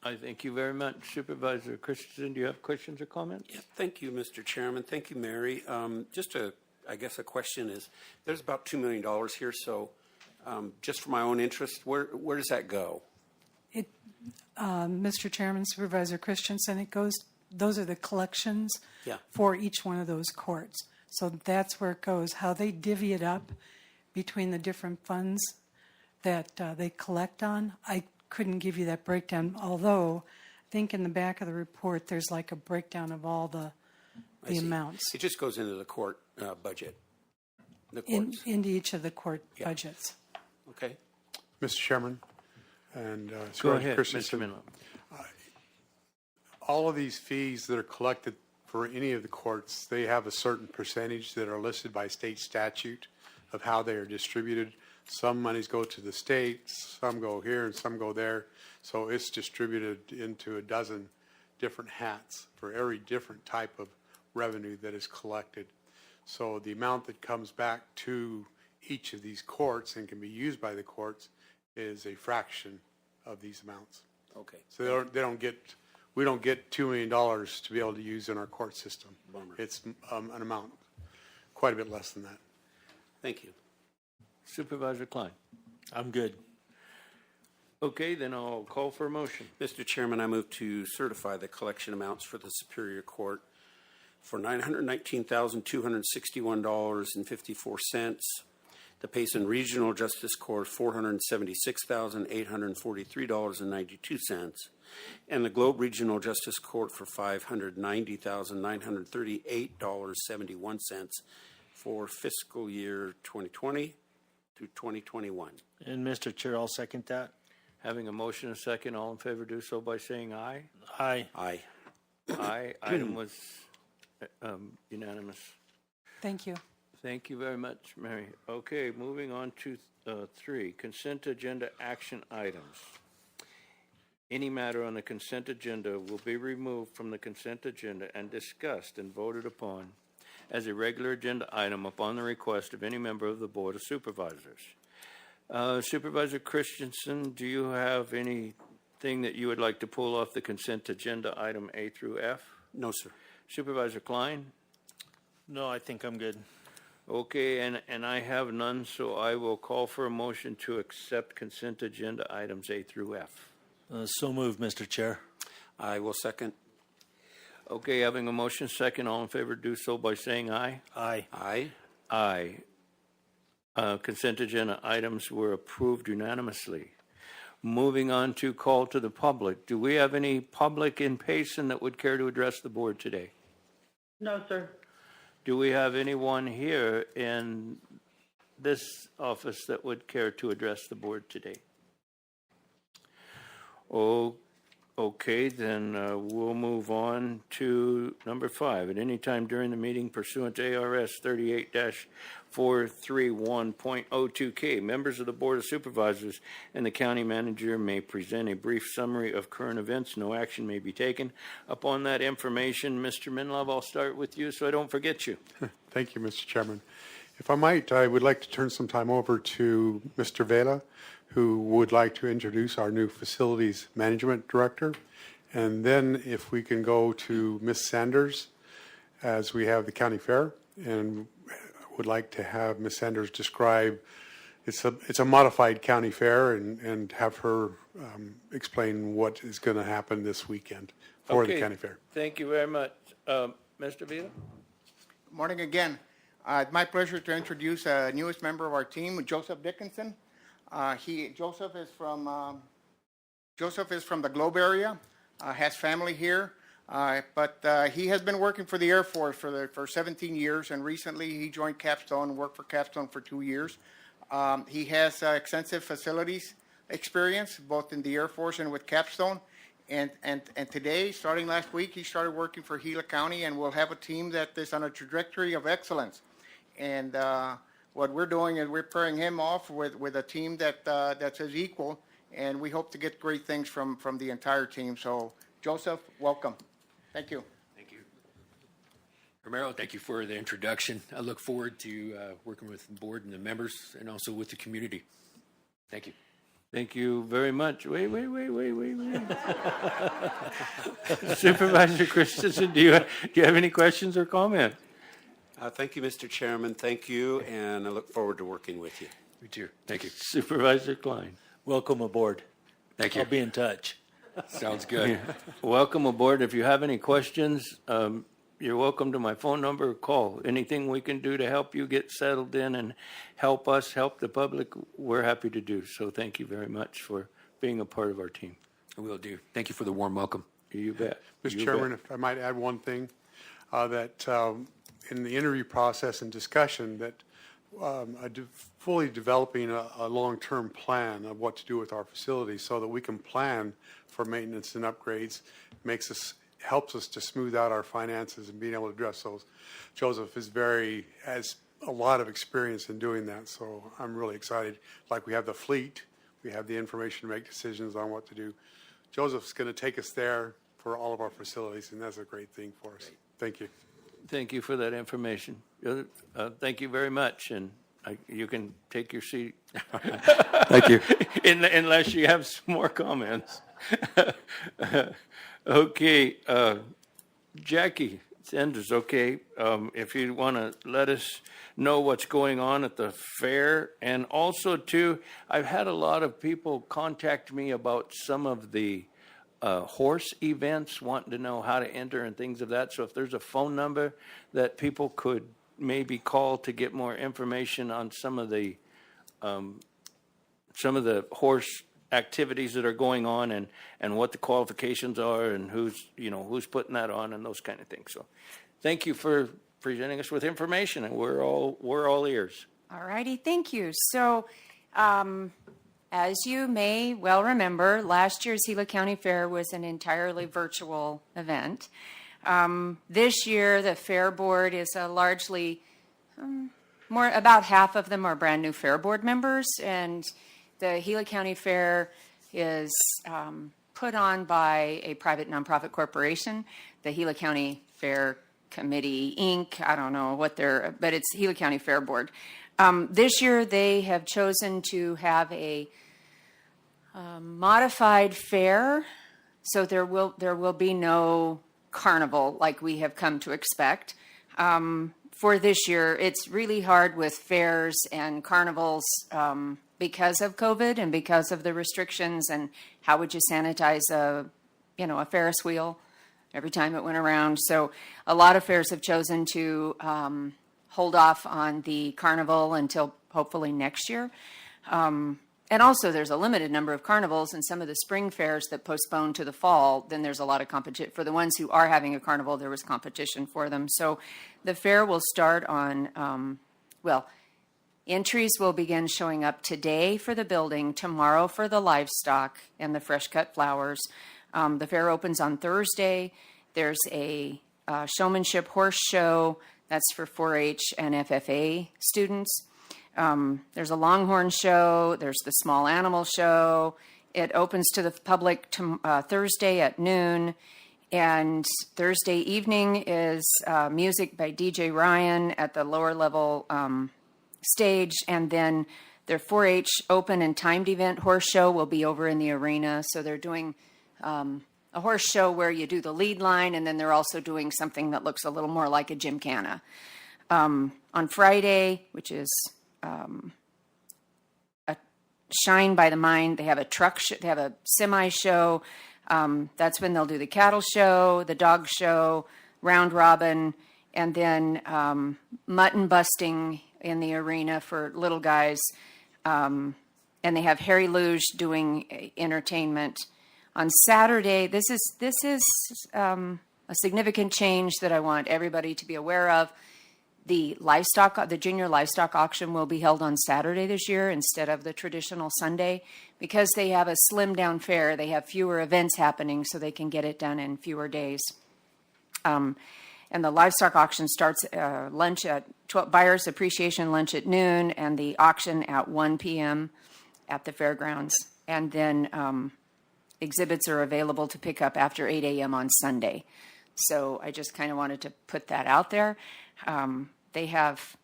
B: I thank you very much. Supervisor Christensen, do you have questions or comments?
A: Yeah, thank you, Mr. Chairman. Thank you, Mary. Just I guess a question is, there's about $2 million here, so just for my own interest, where does that go?
L: Mr. Chairman, Supervisor Christensen, those are the collections for each one of those courts. So that's where it goes. How they divvy it up between the different funds that they collect on, I couldn't give you that breakdown, although I think in the back of the report there's like a breakdown of all the amounts.
A: It just goes into the court budget. The courts.
L: into each of the court budgets.
A: Okay.
K: Mr. Chairman and
B: Go
K: Supervisor
B: ahead, Mr.
K: Christensen,
B: Minlow.
K: all of these fees that are collected for any of the courts, they have a certain percentage that are listed by state statute of how they are distributed. Some monies go to the state, some go here, and some go there. So it's distributed into a dozen different hats for every different type of revenue that is collected. So the amount that comes back to each of these courts and can be used by the courts is a fraction of these amounts.
A: Okay.
K: So we don't get $2 million to be able to use in our court system.
A: Bummer.
K: It's an amount quite a bit less than that.
A: Thank you.
B: Supervisor Klein.
D: I'm good.
B: Okay, then I'll call for a motion.
A: Mr. Chairman, I move to certify the collection amounts for the Superior Court for $919,261.54. The Payson Regional Justice Court, $476,843.92. And the Globe Regional Justice Court for $590,938.71 for fiscal year 2020 through 2021.
D: And Mr. Chair, I'll second that.
B: Having a motion and a second, all in favor do so by saying aye.
D: Aye.
A: Aye.
B: Aye. Item was unanimous.
L: Thank you.
B: Thank you very much, Mary. Okay, moving on to 3, consent agenda action items. Any matter on the consent agenda will be removed from the consent agenda and discussed and voted upon as a regular agenda item upon the request of any member of the Board of Supervisors. Supervisor Christensen, do you have anything that you would like to pull off the consent agenda item A through F?
A: No, sir.
B: Supervisor Klein?
D: No, I think I'm good.
B: Okay, and I have none, so I will call for a motion to accept consent agenda items A through F.
D: So moved, Mr. Chair.
A: I will second.
B: Okay, having a motion second, all in favor do so by saying aye.
D: Aye.
A: Aye.
B: Aye. Consent agenda items were approved unanimously. Moving on to call to the public. Do we have any public in Payson that would care to address the board today?
M: No, sir.
B: Do we have anyone here in this office that would care to address the board today? Oh, okay, then we'll move on to number 5. At any time during the meeting pursuant to ARS 38-431.02K, members of the Board of Supervisors and the county manager may present a brief summary of current events. No action may be taken upon that information. Mr. Minlove, I'll start with you so I don't forget you.
K: Thank you, Mr. Chairman. If I might, I would like to turn some time over to Mr. Vela, who would like to introduce our new Facilities Management Director. And then if we can go to Ms. Sanders, as we have the county fair, and would like to have Ms. Sanders describe, it's a modified county fair, and have her explain what is going to happen this weekend for the county fair.
B: Thank you very much. Mr. Vila?
E: Morning again. It's my pleasure to introduce a newest member of our team, Joseph Dickinson. Joseph is from the Globe area, has family here, but he has been working for the Air Force for 17 years, and recently he joined Capstone, worked for Capstone for 2 years. He has extensive facilities experience, both in the Air Force and with Capstone. And today, starting last week, he started working for Gila County, and we'll have a team that is on a trajectory of excellence. And what we're doing is we're pairing him off with a team that's his equal, and we hope to get great things from the entire team. So, Joseph, welcome. Thank you.
N: Thank you. Romero, thank you for the introduction. I look forward to working with the board and the members and also with the community. Thank you.
B: Thank you very much. Wait. Supervisor Christensen, do you have any questions or comment?
A: Thank you, Mr. Chairman. Thank you, and I look forward to working with you.
N: Me too. Thank you.
B: Supervisor Klein.
D: Welcome aboard.
N: Thank you.
D: I'll be in touch.
N: Sounds good.
B: Welcome aboard. If you have any questions, you're welcome to my phone number or call. Anything we can do to help you get settled in and help us help the public, we're happy to do. So thank you very much for being a part of our team.
N: I will do. Thank you for the warm welcome.
B: You bet.
K: Mr. Chairman, if I might add one thing, that in the interview process and discussion, that fully developing a long-term plan of what to do with our facilities so that we can plan for maintenance and upgrades, helps us to smooth out our finances and being able to address those. Joseph has a lot of experience in doing that, so I'm really excited. Like, we have the fleet, we have the information to make decisions on what to do. Joseph's going to take us there for all of our facilities, and that's a great thing for us. Thank you.
B: Thank you for that information. Thank you very much, and you can take your seat.
A: Thank you.
B: Unless you have some more comments. Okay, Jackie Sanders, okay, if you want to let us know what's going on at the fair. And also, too, I've had a lot of people contact me about some of the horse events, wanting to know how to enter and things of that. So if there's a phone number that people could maybe call to get more information on some of the horse activities that are going on and what the qualifications are and who's putting that on and those kind of things. So thank you for presenting us with information, and we're all ears.
F: All righty, thank you. So, as you may well remember, last year's Gila County Fair was an entirely virtual event. This year, the Fair Board is largely, about half of them are brand new Fair Board members, and the Gila County Fair is put on by a private nonprofit corporation, the Gila County Fair Committee, Inc. I don't know what but it's Gila County Fair Board. This year, they have chosen to have a modified fair, so there will be no carnival like we have come to expect. For this year, it's really hard with fairs and carnivals because of COVID and because of the restrictions, and how would you sanitize a Ferris wheel every time it went around. So a lot of fairs have chosen to hold off on the carnival until hopefully next year. And also, there's a limited number of carnivals, and some of the spring fairs that postpone to the fall, then there's a lot of competition. For the ones who are having a carnival, there was competition for them. So the fair will start on, entries will begin showing up today for the building, tomorrow for the livestock and the fresh cut flowers. The fair opens on Thursday. There's a showmanship horse show. That's for 4-H and FFA students. There's a longhorn show. There's the small animal show. It opens to the public Thursday at noon. And Thursday evening is music by DJ Ryan at the lower level stage. And then their 4-H open and timed event horse show will be over in the arena. So they're doing a horse show where you do the lead line, and then they're also doing something that looks a little more like a gymkhana. On Friday, which is a Shine by the Mind, they have a they have a semi show. That's when they'll do the cattle show, the dog show, round robin, and then mutton busting in the arena for little guys. And they have Harry Luge doing entertainment. On Saturday, this is a significant change that I want everybody to be aware of. The junior livestock auction will be held on Saturday this year instead of the traditional Sunday, because they have a slimmed down fair. They have fewer events happening, so they can get it done in fewer days. And the livestock auction starts lunch at buyers appreciation lunch at noon, and the auction at 1 p.m. at the fairgrounds. And then exhibits are available to pick up after 8 a.m. on Sunday. So I just kind of wanted to put that out there. They have,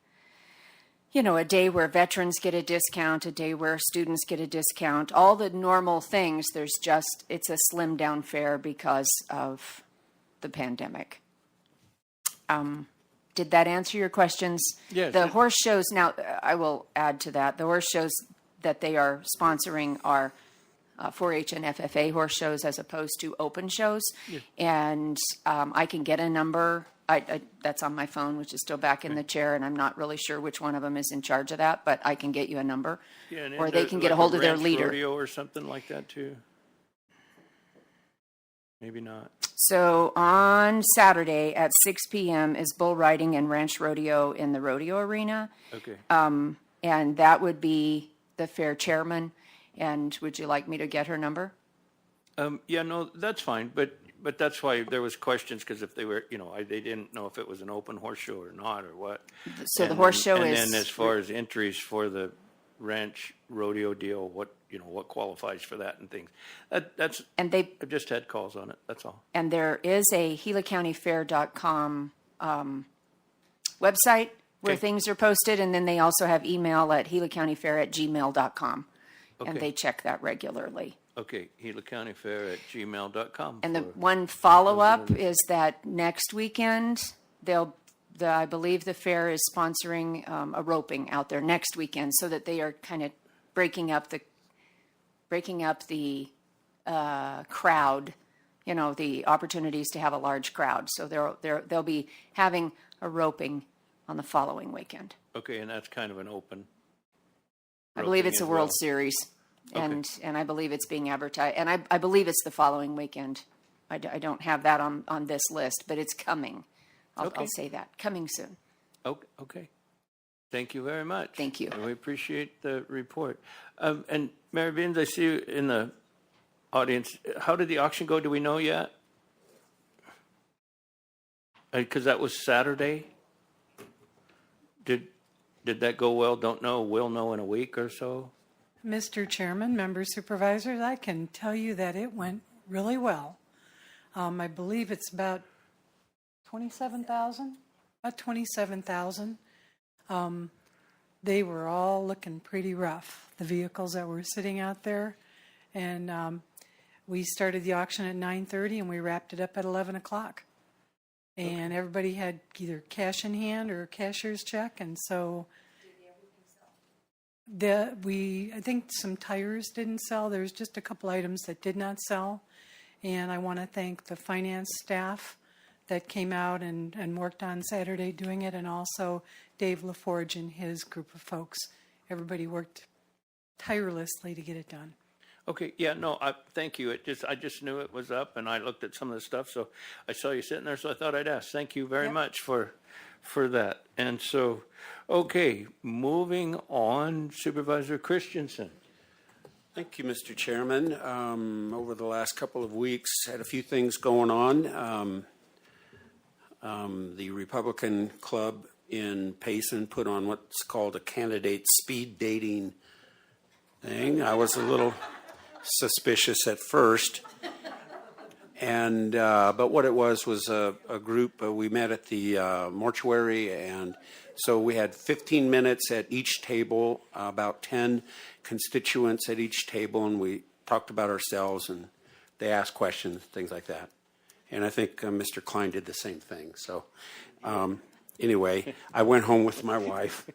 F: a day where veterans get a discount, a day where students get a discount, all the normal things. It's a slimmed down fair because of the pandemic. Did that answer your questions?
B: Yes.
F: The horse shows, now I will add to that, the horse shows that they are sponsoring are 4-H and FFA horse shows as opposed to open shows. Yeah. And I can get a number. That's on my phone, which is still back in the chair, and I'm not really sure which one of them is in charge of that, but I can get you a number.
B: Yeah,
F: or they can get a hold of their leader.
B: Rodeo or something like that too. Maybe not.
F: So on Saturday at 6 p.m. is bull riding and ranch rodeo in the rodeo arena.
B: Okay.
F: And that would be the fair chairman. And would you like me to get her number?
B: Yeah, no, that's fine, but that's why there was questions, because if they were, they didn't know if it was an open horse show or not, or what.
F: So the horse show
B: and
F: is.
B: then as far as entries for the ranch rodeo deal, what qualifies for that and things. That's.
F: And they.
B: I've just had calls on it, that's all.
F: And there is a GilaCountyFair.com website where
B: Okay.
F: things are posted, and then they also have email at GilaCountyFair@gmail.com. And
B: Okay.
F: they check that regularly.
B: Okay, GilaCountyFair@gmail.com.
F: And the one follow-up is that next weekend, I believe the fair is sponsoring a roping out there next weekend, so that they are kind of breaking up the crowd, the opportunities to have a large crowd. So they'll be having a roping on the following weekend.
B: Okay, and that's kind of an open.
F: I believe it's a
B: roping as
F: World
B: well.
F: Series, and I believe it's being advertised, and I believe it's the following weekend. I don't have that on this list, but it's coming. I'll say that, coming soon.
B: Okay. Thank you very much.
F: Thank you.
B: And we appreciate the report. And Mary Beans, I see you in the audience. How did the auction go? Do we know yet? Because that was Saturday. Did that go well? Don't know. We'll know in a week or so.
L: Mr. Chairman, members, supervisors, I can tell you that it went really well. I believe it's about 27,000. About 27,000. They were all looking pretty rough, the vehicles that were sitting out there. And we started the auction at 9:30 and we wrapped it up at 11 o'clock. And everybody had either cash in hand or a cashier's check. And so I think some tires didn't sell. There's just a couple items that did not sell. And I want to thank the finance staff that came out and worked on Saturday doing it, and also Dave LaForge and his group of folks. Everybody worked tirelessly to get it done.
B: Okay, yeah, no, thank you. I just knew it was up, and I looked at some of the stuff, so I saw you sitting there, so I thought I'd ask. Thank you very much for that. And so, okay, moving on, Supervisor Christensen.
A: Thank you, Mr. Chairman. Over the last couple of weeks, had a few things going on. The Republican Club in Payson put on what's called a candidate speed dating thing. I was a little suspicious at first, but what it was a group. We met at the mortuary, and so we had 15 minutes at each table, about 10 constituents at each table, and we talked about ourselves, and they asked questions, things like that. And I think Mr. Klein did the same thing. So anyway, I went home with my wife.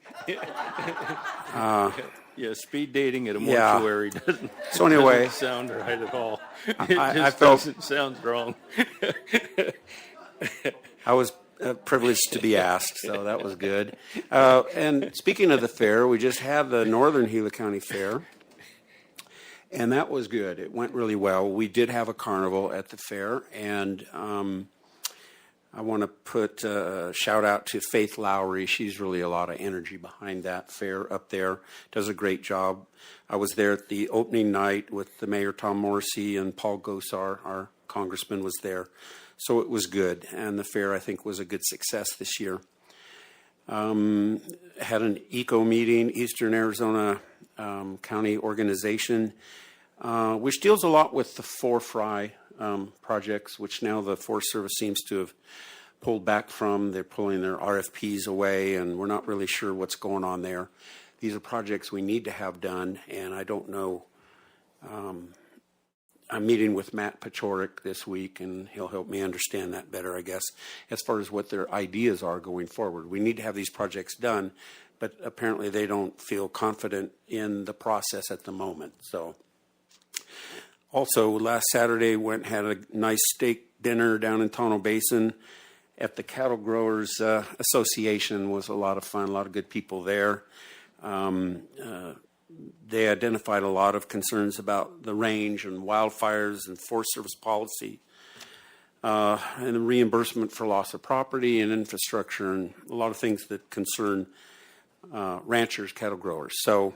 B: Yeah, speed dating at a
A: Yeah.
B: mortuary doesn't sound right at all.
A: I felt
B: doesn't sound wrong.
A: I was privileged to be asked, so that was good. And speaking of the fair, we just had the Northern Gila County Fair, and that was good. It went really well. We did have a carnival at the fair, and I want to put a shout out to Faith Lowry. She's really a lot of energy behind that fair up there. Does a great job. I was there at the opening night with the Mayor Tom Morrissey, and Paul Gosar, our congressman, was there. So it was good, and the fair, I think, was a good success this year. Had an eco meeting, Eastern Arizona County organization, which deals a lot with the 4-Fry projects, which now the Forest Service seems to have pulled back from. They're pulling their RFPs away, and we're not really sure what's going on there. These are projects we need to have done, and I don't know. I'm meeting with Matt Pachorik this week, and he'll help me understand that better, I guess, as far as what their ideas are going forward. We need to have these projects done, but apparently they don't feel confident in the process at the moment. So, also, last Saturday, had a nice steak dinner down in Tonto Basin at the Cattle Growers Association. Was a lot of fun, a lot of good people there. They identified a lot of concerns about the range and wildfires and Forest Service policy. and reimbursement for loss of property and infrastructure and a lot of things that concern ranchers, cattle growers. So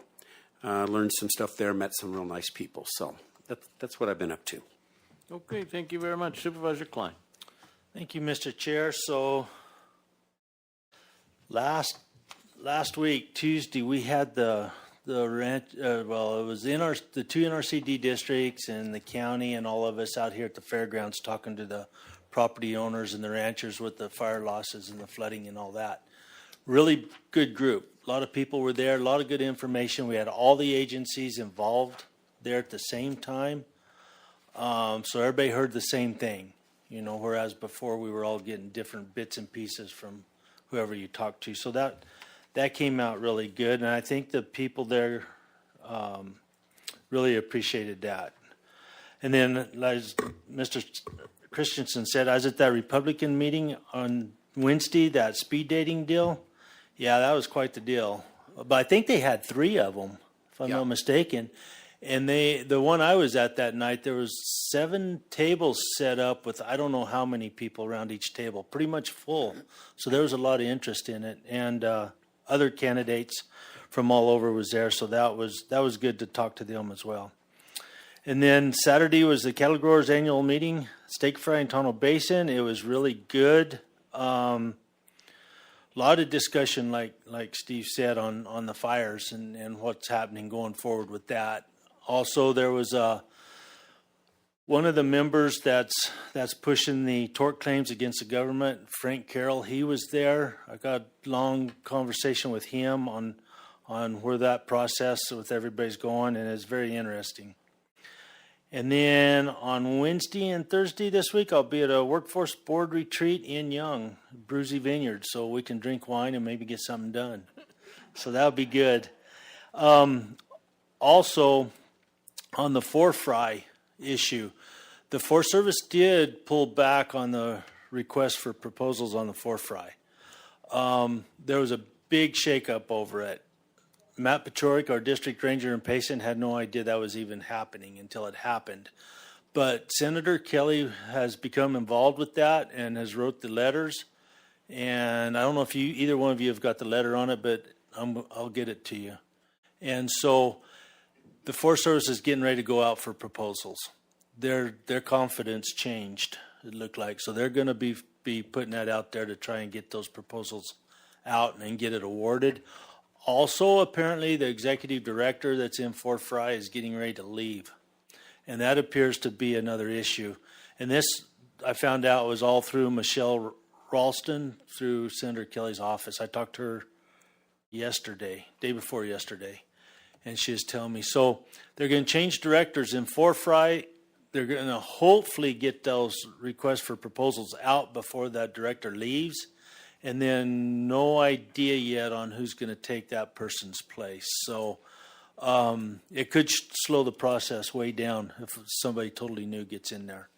A: learned some stuff there, met some real nice people. So that's what I've been up to.
B: Okay, thank you very much. Supervisor Klein.
D: Thank you, Mr. Chair. So last week, Tuesday, we had the ranch. Well, it was the two NRCD districts and the county and all of us out here at the fairgrounds talking to the property owners and the ranchers with the fire losses and the flooding and all that. Really good group. A lot of people were there. A lot of good information. We had all the agencies involved there at the same time. So everybody heard the same thing, you know, whereas before we were all getting different bits and pieces from whoever you talked to. So that came out really good, and I think the people there really appreciated that. And then, as Mr. Christensen said, I was at that Republican meeting on Wednesday, that speed dating deal. Yeah, that was quite the deal. But I think they had 3 of them, if I'm not mistaken. And the one I was at that night, there was 7 tables set up with I don't know how many people around each table, pretty much full. So there was a lot of interest in it, and other candidates from all over was there. So that was good to talk to them as well. And then Saturday was the Cattle Growers Annual Meeting, Steak Fry in Tono Basin. It was really good. A lot of discussion, like Steve said, on the fires and what's happening going forward with that. Also, there was one of the members that's pushing the tort claims against the government, Frank Carroll. He was there. I got a long conversation with him on where that process with everybody's going, and it's very interesting. And then on Wednesday and Thursday this week, I'll be at a workforce board retreat in Young, Bruzy Vineyard, so we can drink wine and maybe get something done. So that'll be good. Also, on the fry issue, the Forest Service did pull back on the request for proposals on the fry. There was a big shakeup over it. Matt Pachorik, our district ranger in Payson, had no idea that was even happening until it happened. But Senator Kelly has become involved with that and has wrote the letters. And I don't know if either one of you have got the letter on it, but I'll get it to you. And so the Forest Service is getting ready to go out for proposals. Their confidence changed, it looked like. So they're going to be putting that out there to try and get those proposals out and get it awarded. Also, apparently, the executive director that's in Fry is getting ready to leave. And that appears to be another issue. And this, I found out, was all through Michelle Ralston, through Senator Kelly's office. I talked to her day before yesterday. And she was telling me, so they're going to change directors in Fry. They're going to hopefully get those requests for proposals out before that director leaves. And then no idea yet on who's going to take that person's place. So it could slow the process way down if somebody totally new gets in there.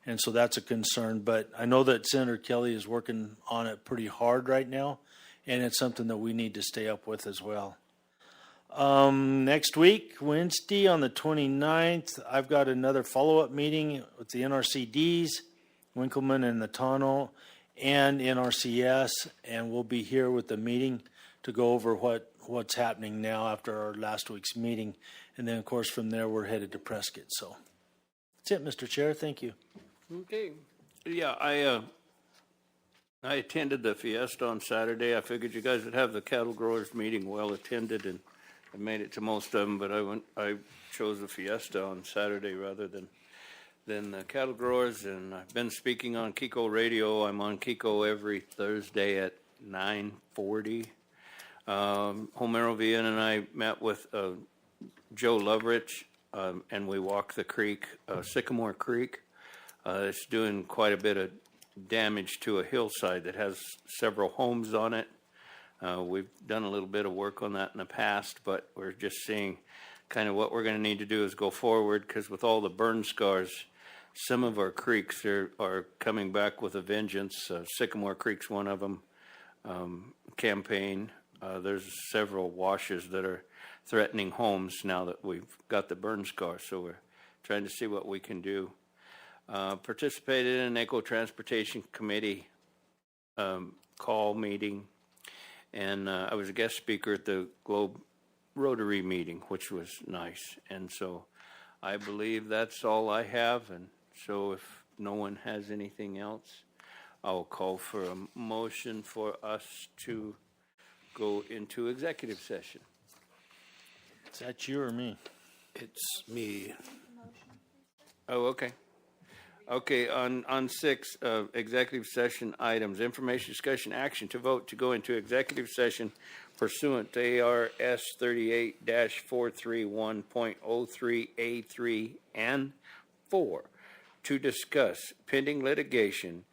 D: And so that's a concern. But I know that Senator Kelly is working on it pretty hard right now. And it's something that we need to stay up with as well. Next week, Wednesday on the 29th, I've got another follow-up meeting with the NRCDs, Winkleman and the Tonto, and NRCS, and we'll be here with the meeting to go over what's happening now after our last week's meeting. And then, of course, from there, we're headed to Prescott. So that's it, Mr. Chair. Thank you.
B: Okay. Yeah, I attended the fiesta on Saturday. I figured you guys would have the cattle growers meeting well attended, and I made it to most of them, but I chose the fiesta on Saturday rather than the cattle growers, and I've been speaking on Kiko Radio. I'm on Kiko every Thursday at 9:40. Homero Villan and I met with Joe Lovrich, and we walked the creek, Sycamore Creek. It's doing quite a bit of damage to a hillside that has several homes on it. We've done a little bit of work on that in the past, but we're just seeing kind of what we're going to need to do is go forward, because with all the burn scars, some of our creeks are coming back with a vengeance. Sycamore Creek's one of them. Campaign. There's several washes that are threatening homes now that we've got the burn scars. So we're trying to see what we can do. Participated in an Eco-Transportation Committee call meeting, and I was a guest speaker at the Globe Rotary meeting, which was nice. And so I believe that's all I have, and so if no one has anything else, I'll call for a motion for us to go into executive session.
D: Is that you or me?
A: It's me.
B: Oh, okay. Okay, on 6, executive session items, information, discussion, action to vote to go into executive session pursuant to ARS 38-431.03A3 and 4 to discuss pending litigation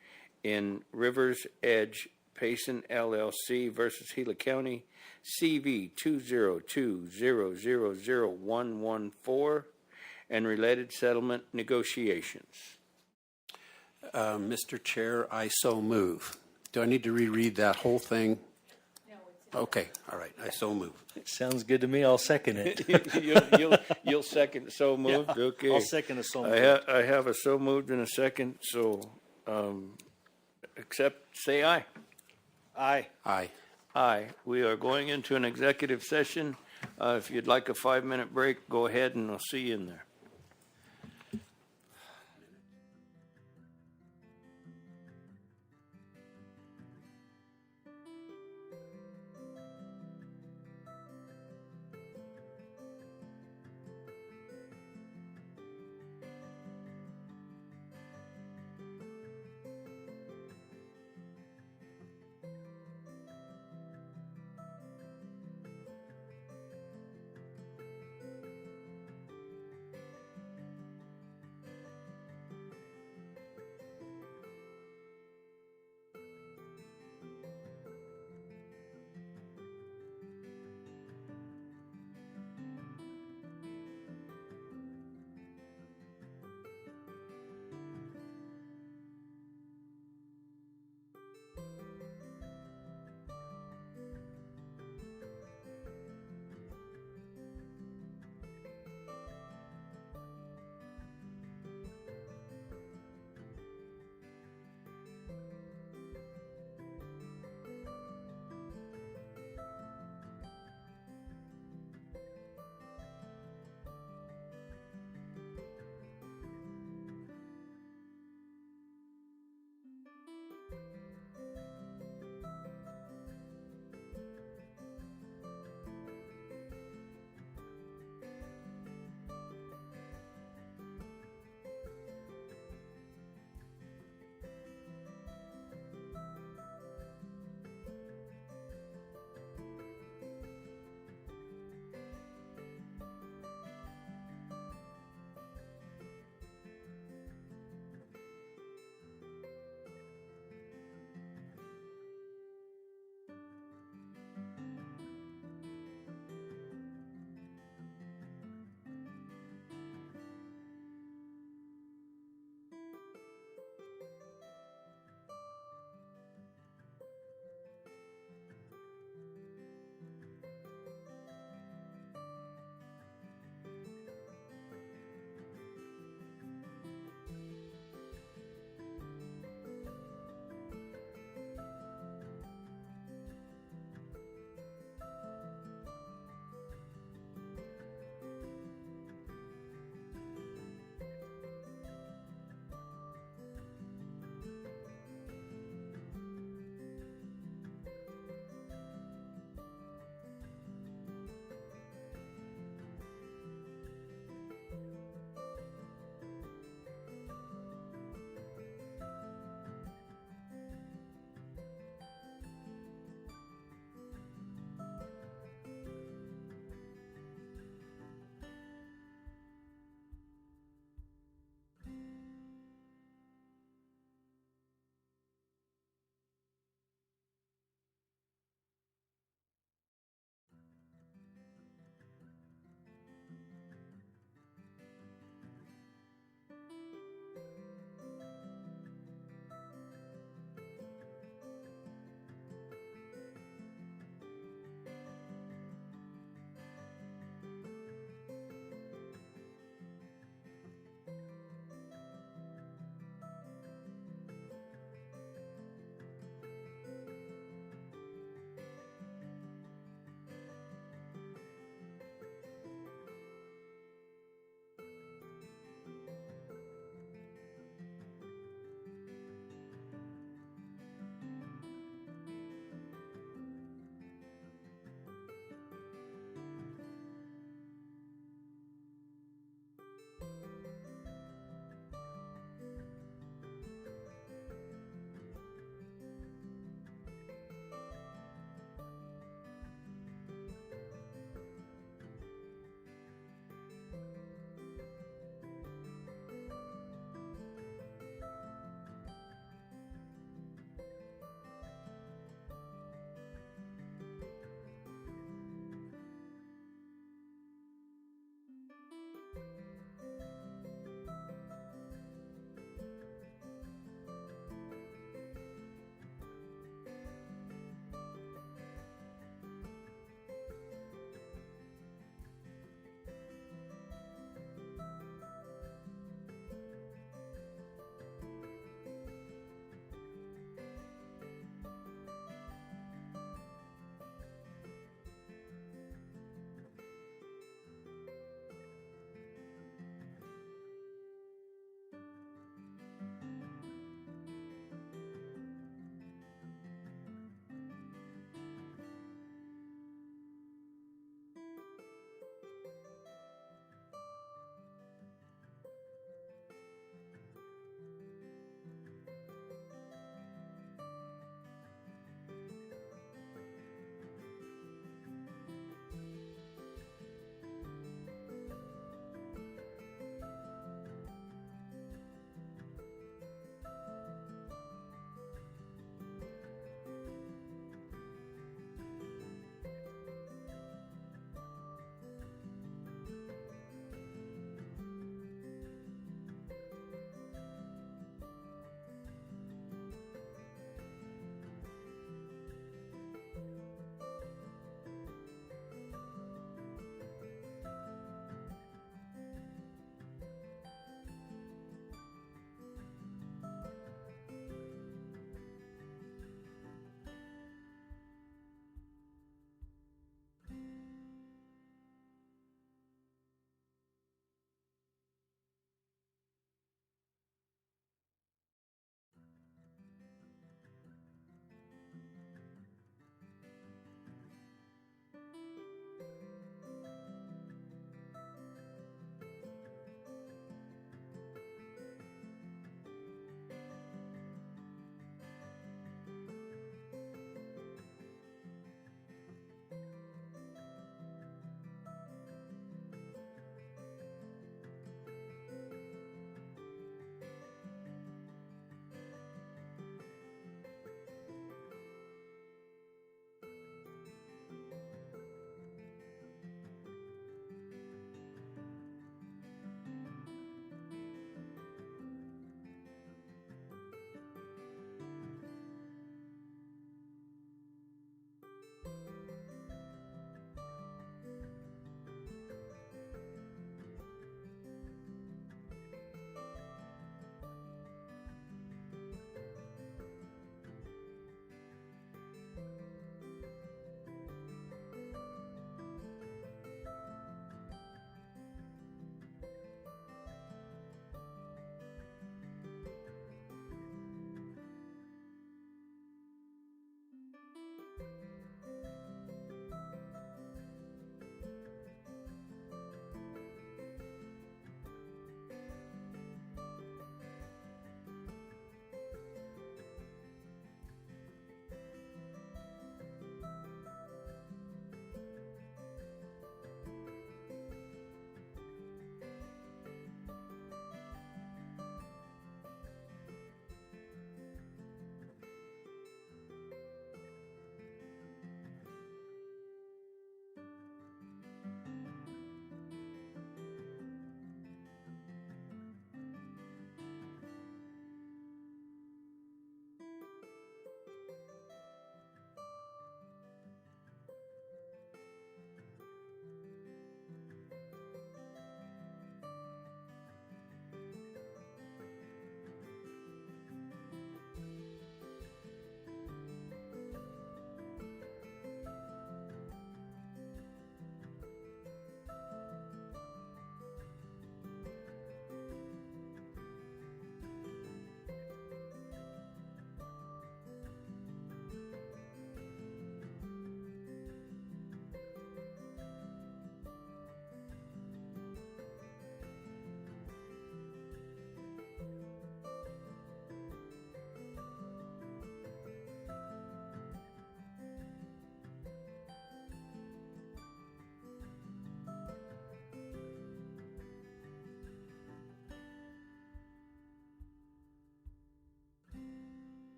B: in Rivers Edge Payson LLC versus Gila County, CV 202000114, and related settlement negotiations.
A: Mr. Chair, I so move. Do I need to reread that whole thing? No. Okay, all right, I so move.
D: Sounds good to me. I'll second it.
B: You'll second so moved?
D: Yeah,
B: Okay.
D: I'll second a so moved.
B: I have a so moved and a second, so say aye.
D: Aye.
A: Aye.
B: Aye. We are going into an executive session. If you'd like a 5-minute break, go ahead and I'll see you in there.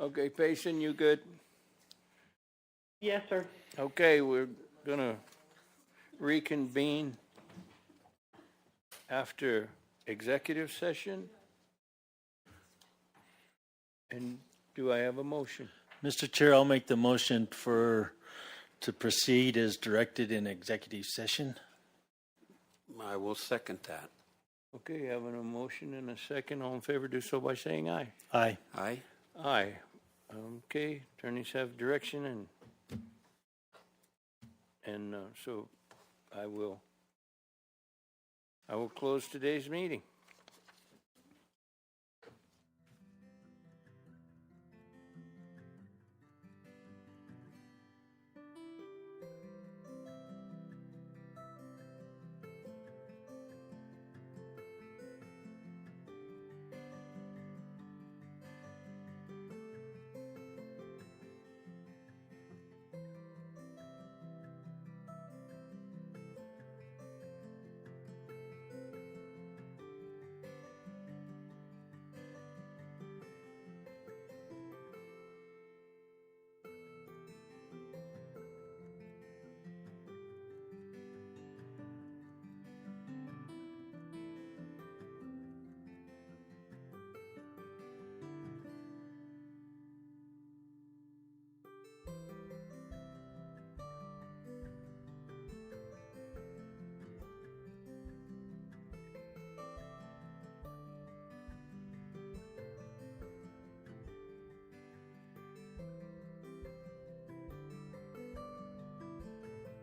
B: Okay, Payson, you good?
M: Yes, sir.
B: Okay, we're gonna reconvene after executive session. And do I have a motion?
D: Mr. Chair, I'll make the motion to proceed as directed in executive session.
A: I will second that.
B: Okay, having a motion and a second. All in favor, do so by saying aye.
D: Aye.
A: Aye.
B: Aye. Okay, attorneys have direction and so I will close today's meeting.